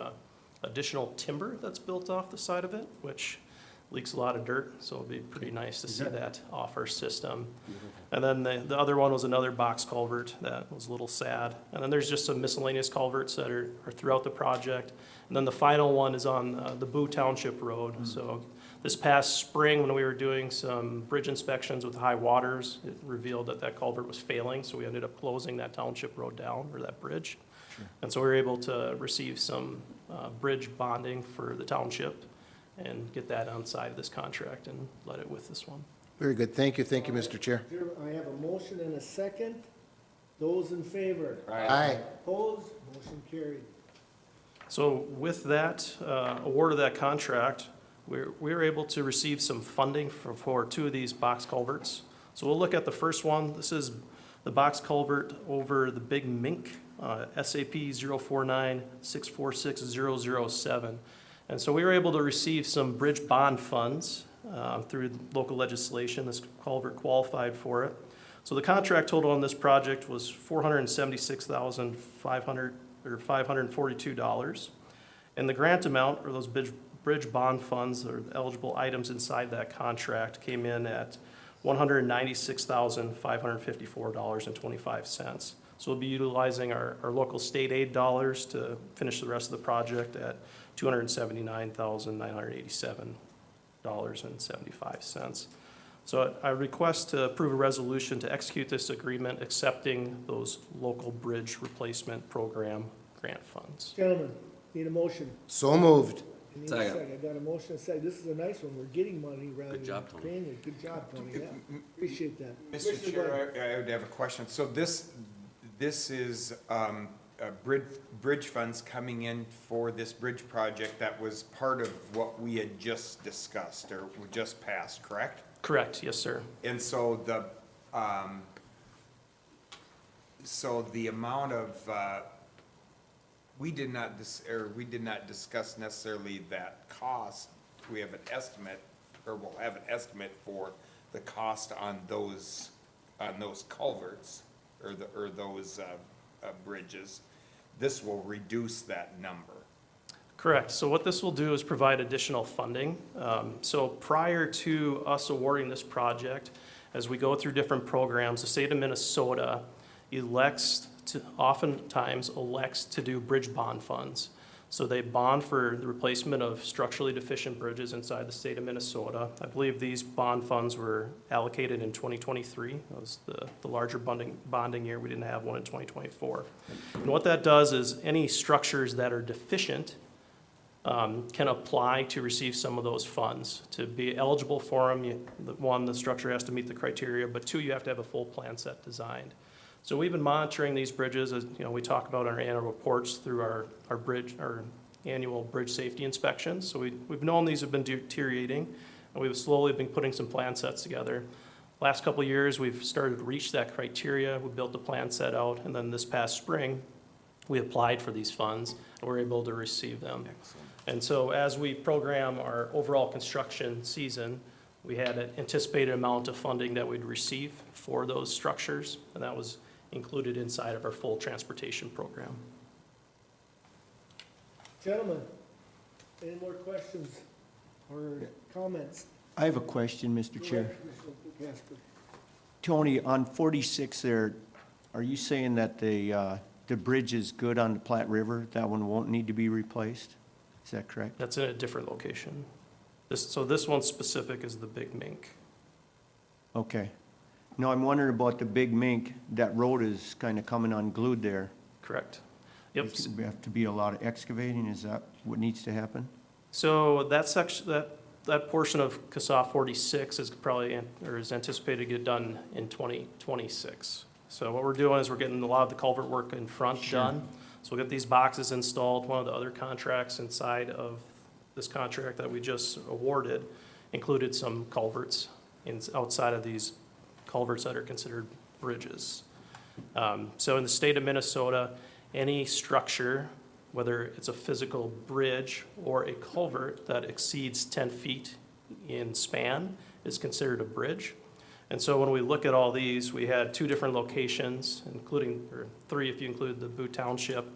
additional timber that's built off the side of it, which leaks a lot of dirt, so it'll be pretty nice to see that off our system. And then the other one was another box culvert that was a little sad. And then there's just some miscellaneous culverts that are throughout the project. And then the final one is on the Boo Township Road. So this past spring, when we were doing some bridge inspections with high waters, it revealed that that culvert was failing, so we ended up closing that township road down, or that bridge. And so we were able to receive some bridge bonding for the township and get that on side of this contract and let it with this one. Very good, thank you, Mr. Chair. I have a motion and a second. Those in favor? Aye. Opposed? Motion carried. So with that award of that contract, we were able to receive some funding for two of these box culverts. So we'll look at the first one. This is the box culvert over the Big Mink, SAP 049646007. And so we were able to receive some bridge bond funds through local legislation. This culvert qualified for it. So the contract total on this project was $476,542. And the grant amount, or those bridge bond funds, or the eligible items inside that contract, came in at $196,554.25. So we'll be utilizing our local state aid dollars to finish the rest of the project at $279,987.75. So I request to approve a resolution to execute this agreement accepting those local bridge replacement program grant funds. Gentlemen, need a motion? So moved. I need a Second. I got a motion, a second. This is a nice one. We're getting money rather Good job, than Tony. paying it. Good job, Tony, yeah. Appreciate that. Mr. Commissioner Glenn. Chair, I would have a question. So this is bridge funds coming in for this bridge project that was part of what we had just discussed or just passed, correct? Correct, yes, sir. And so the amount of, we did not discuss necessarily that cost. We have an estimate, or we'll have an estimate for the cost on those culverts, or those bridges. This will reduce that number. Correct. So what this will do is provide additional funding. So prior to us awarding this project, as we go through different programs, the state of Minnesota oftentimes elects to do bridge bond funds. So they bond for the replacement of structurally deficient bridges inside the state of Minnesota. I believe these bond funds were allocated in 2023. That was the larger bonding year. We didn't have one in 2024. And what that does is any structures that are deficient can apply to receive some of those funds. To be eligible for them, one, the structure has to meet the criteria, but two, you have to have a full plan set designed. So we've been monitoring these bridges, as we talk about in our annual reports through our annual bridge safety inspections. So we've known these have been deteriorating, and we've slowly been putting some plan sets together. Last couple of years, we've started to reach that criteria. We built the plan set out, and then this past spring, we applied for these funds, and we're able to receive them. Excellent. And so as we program our overall construction season, we had an anticipated amount of funding that we'd receive for those structures, and that was included inside of our full transportation program. Gentlemen, any more questions or comments? I have a question, Mr. Go Chair. ahead, Commissioner Casper. Tony, on 46 there, are you saying that the bridge is good on the Platte River? That one won't need to be replaced? Is that correct? That's in a different location. So this one specific is the Big Mink. Okay. No, I'm wondering about the Big Mink. That road is kind of coming unglued there. Correct. Yep. There have to be a lot of excavating. Is that what needs to happen? So that section, that that portion of CASA 46 is probably, or is anticipated to get done in 2026. So what we're doing is we're getting a lot of the culvert work in front done. So we'll get these boxes installed. One of the other contracts inside of this contract that we just awarded included some culverts outside of these culverts that are considered bridges. So in the state of Minnesota, any structure, whether it's a physical bridge or a culvert that exceeds 10 feet in span, is considered a bridge. And so when we look at all these, we had 2 different locations, including, or 3 if you include the Boot Township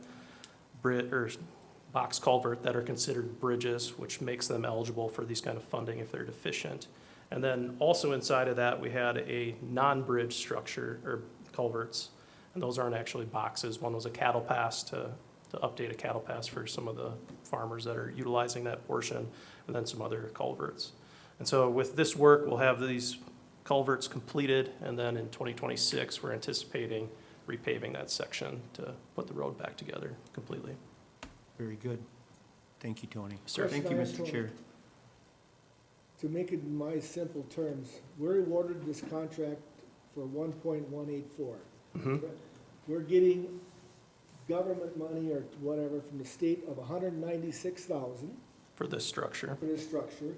box culvert, that are considered bridges, which makes them eligible for these kind of funding if they're deficient. And then also inside of that, we had a non-bridge structure, or culverts, and those aren't actually boxes. One was a cattle pass to update a cattle pass for some of the farmers that are utilizing that portion, and then some other culverts. And so with this work, we'll have these culverts completed, and then in 2026, we're anticipating repaving that section to put the road back together completely. Very good. Thank you, Tony. Sir. Thank you, Mr. Chair. To make it in my simple terms, we're awarded this contract for 1.184. Mhm. We're getting government money or whatever from the state of 196,000 For this structure. for this structure.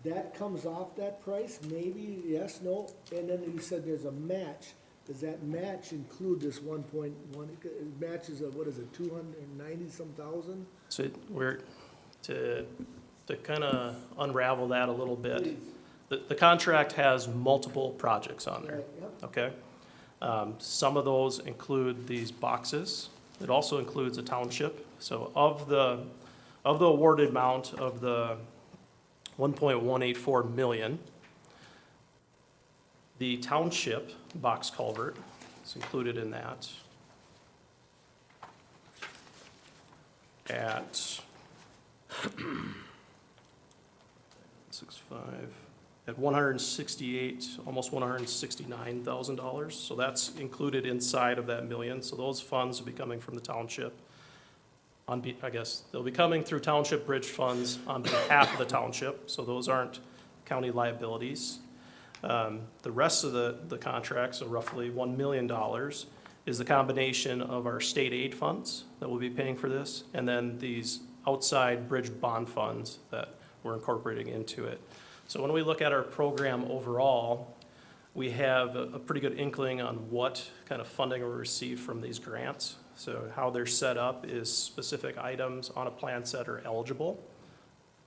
That comes off that price, maybe, yes, no? And then you said there's a match. Does that match include this 1.1, it matches a, what is it, 290-some thousand? So we're, to kind of unravel that a little bit, the contract has multiple projects on there, Right, yep. okay? Some of those include these boxes. It also includes a township. So of the awarded amount of the 1.184 million, the township box culvert is included in that at 6.5, at $168, almost $169,000. So that's included inside of that million. So those funds will be coming from the township. I guess they'll be coming through township bridge funds on behalf of the township. So those aren't county liabilities. The rest of the contract, so roughly $1 million, is the combination of our state aid funds that will be paying for this, and then these outside bridge bond funds that we're incorporating into it. So when we look at our program overall, we have a pretty good inkling on what kind of funding we receive from these grants. So how they're set up is specific items on a plan set are eligible,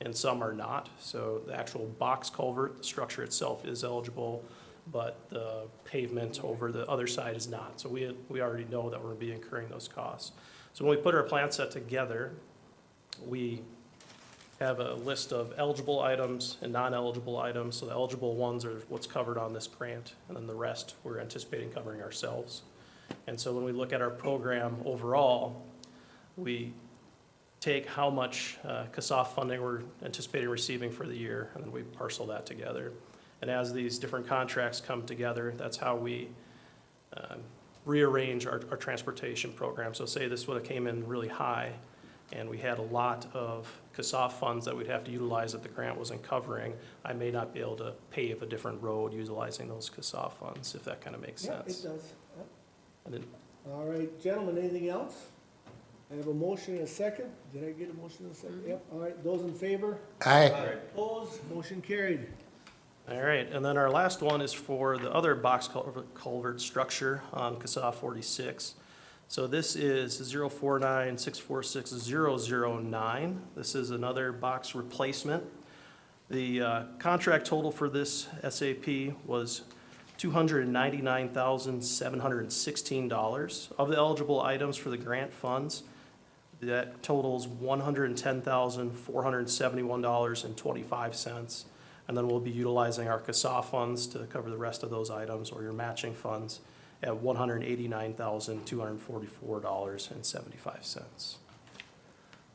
and some are not. So the actual box culvert, the structure itself is eligible, but the pavement over the other side is not. So we already know that we're gonna be incurring those costs. So when we put our plan set together, we have a list of eligible items and non-eligible items. So the eligible ones are what's covered on this grant, and then the rest we're anticipating covering ourselves. And so when we look at our program overall, we take how much CASAF funding we're anticipating receiving for the year, and then we parcel that together. And as these different contracts come together, that's how we rearrange our transportation program. So say this would have came in really high, and we had a lot of CASAF funds that we'd have to utilize that the grant wasn't covering, I may not be able to pave a different road utilizing those CASAF funds, if that kind of makes Yeah, sense. it does. Yep. And then, All right, gentlemen, anything else? I have a motion and a second. Did I get a motion and a second? Yep, all right, those in favor? Aye. Opposed? Motion carried. all right, and then our last one is for the other box culvert structure on CASA 46. So this is 049646009. This is another box replacement. The contract total for this SAP was $299,716. Of the eligible items for the grant funds, that totals $110,471.25. And then we'll be utilizing our CASA funds to cover the rest of those items, or your matching funds, at $189,244.75.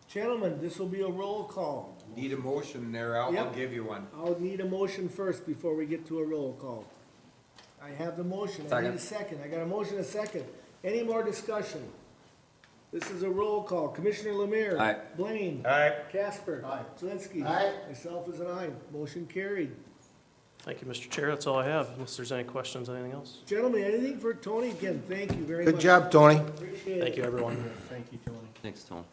Gentlemen, this will be a roll call. Need a motion there, I'll Yep. give you one. I'll need a motion first before we get to a roll call. I have the motion. I need a second. I got a motion and a second. Any more discussion? This is a roll call. Commissioner Lemire. Aye. Blaine. Aye. Casper. Zelinski. Aye. Myself is an aye. Motion carried. Thank you, Mr. Chair. That's all I have, unless there's any questions, anything else. Gentlemen, anything for Tony? Again, thank you very much. Good job, Tony. Appreciate it. Thank you, everyone. Thank you, Tony. Thanks, Tom.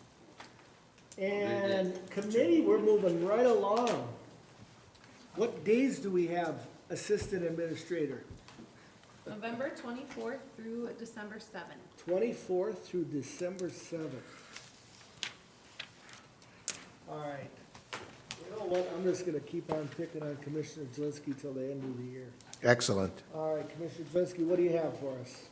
And committee, we're moving right along. What days do we have assistant administrator? November 24th through December 7th. 24th through December 7th. All right. You know what? I'm just gonna keep on picking on Commissioner Zelinski till the end of the year. Excellent. All right, Commissioner Zelinski, what do you have for us?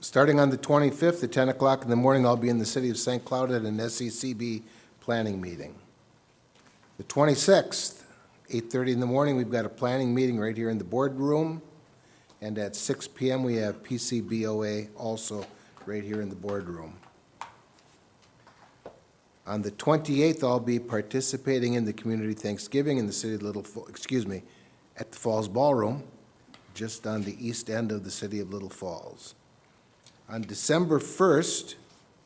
Starting on the 25th at 10 o'clock in the morning, I'll be in the city of St. Cloud at an SECB planning meeting. The 26th, 8:30 in the morning, we've got a planning meeting right here in the boardroom. And at 6 PM, we have PCBOA also right here in the boardroom. On the 28th, I'll be participating in the community Thanksgiving in the city of at the Falls Ballroom, just on the east end of the city of Little Falls. On December 1st,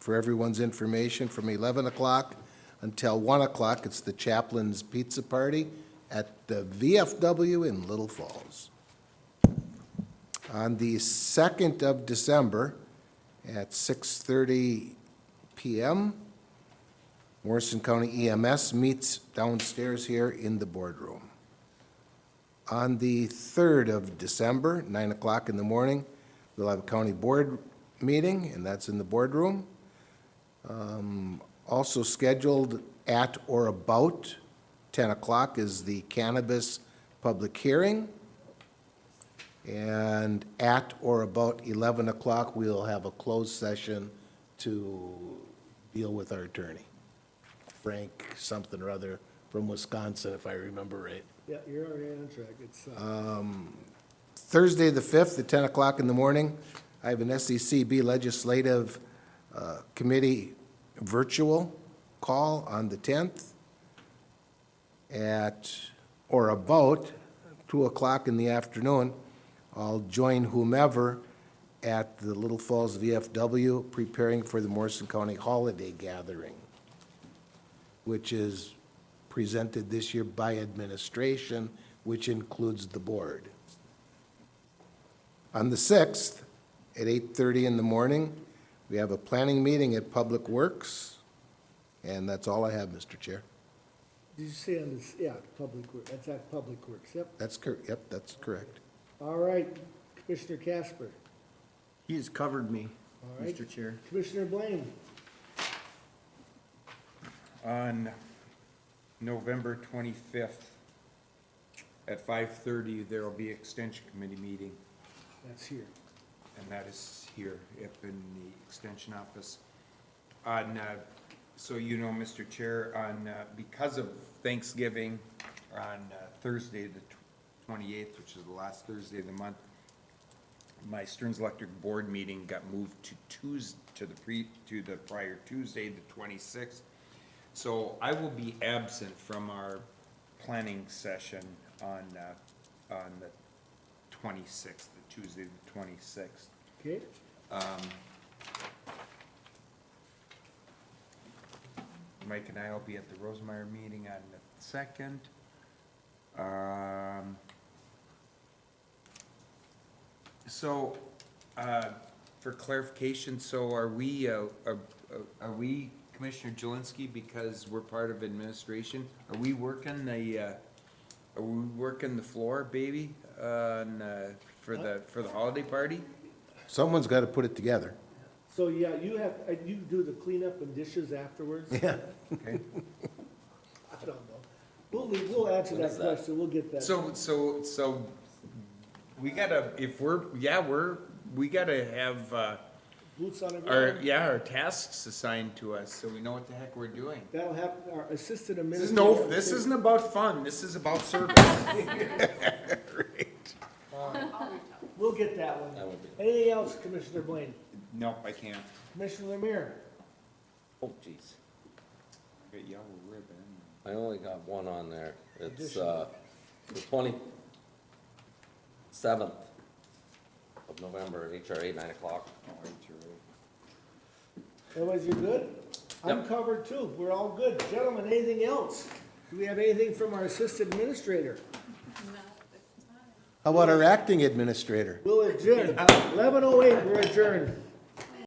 for everyone's information, from 11 o'clock until 1 o'clock, it's the Chaplain's Pizza Party at the VFW in Little Falls. On the 2nd of December, at 6:30 PM, Morrison County EMS meets downstairs here in the boardroom. On the 3rd of December, 9 o'clock in the morning, we'll have a county board meeting, and that's in the boardroom. Also scheduled at or about 10 o'clock is the cannabis public hearing. And at or about 11 o'clock, we'll have a closed session to deal with our attorney, Frank something or other from Wisconsin, if I remember right. Yeah, you're already on track. It's, Thursday, the 5th, at 10 o'clock in the morning, I have an SECB Legislative Committee virtual call on the 10th at or about 2 o'clock in the afternoon. I'll join whomever at the Little Falls VFW preparing for the Morrison County Holiday Gathering, which is presented this year by administration, which includes the board. On the 6th, at 8:30 in the morning, we have a planning meeting at Public Works, and that's all I have, Mr. Chair. did you say on this, yeah, Public Works, that's at Public Works, yep. Yep, that's correct. All right, Commissioner Casper. He has covered me, All right. Mr. Chair. Commissioner Blaine. On November 25th at 5:30, there will be Extension Committee meeting, That's here. and that is here up in the Extension office. On, so you know, Mr. Chair, on, because of Thanksgiving, on Thursday, the 28th, which is the last Thursday of the month, my Stearns Electric Board meeting got moved to to the prior Tuesday, the 26th. So I will be absent from our planning session on the 26th, the Tuesday, the 26th. Okay, Mike and I will be at the Rosemeyer meeting on the 2nd. So, for clarification, so are we Commissioner Jelinski, because we're part of administration, are we working the floor, baby, on, for the holiday party? Someone's got to put it together. so yeah, you do the cleanup and dishes afterwards? Yeah. Okay. I don't know. We'll answer When that is that? question, we'll get that. So, we gotta, we gotta have, Boots on the ground. our tasks assigned to us, so we know what the heck we're doing. That'll happen, our assistant This administrator. isn't about fun, this is about service. We'll get that one. That would be- Anything else, Commissioner Blaine? Nope, I can't. Commissioner Lemire? Oh, jeez. Get yellow ribbon. I only got one on there. It's, Additional. the 27th of November, HRA, 9 o'clock. Otherwise, you're good? I'm Yep. covered too. We're all good. Gentlemen, anything else? Do we have anything from our assistant administrator? How about our acting administrator? We'll adjourn. 11:08, we're adjourned.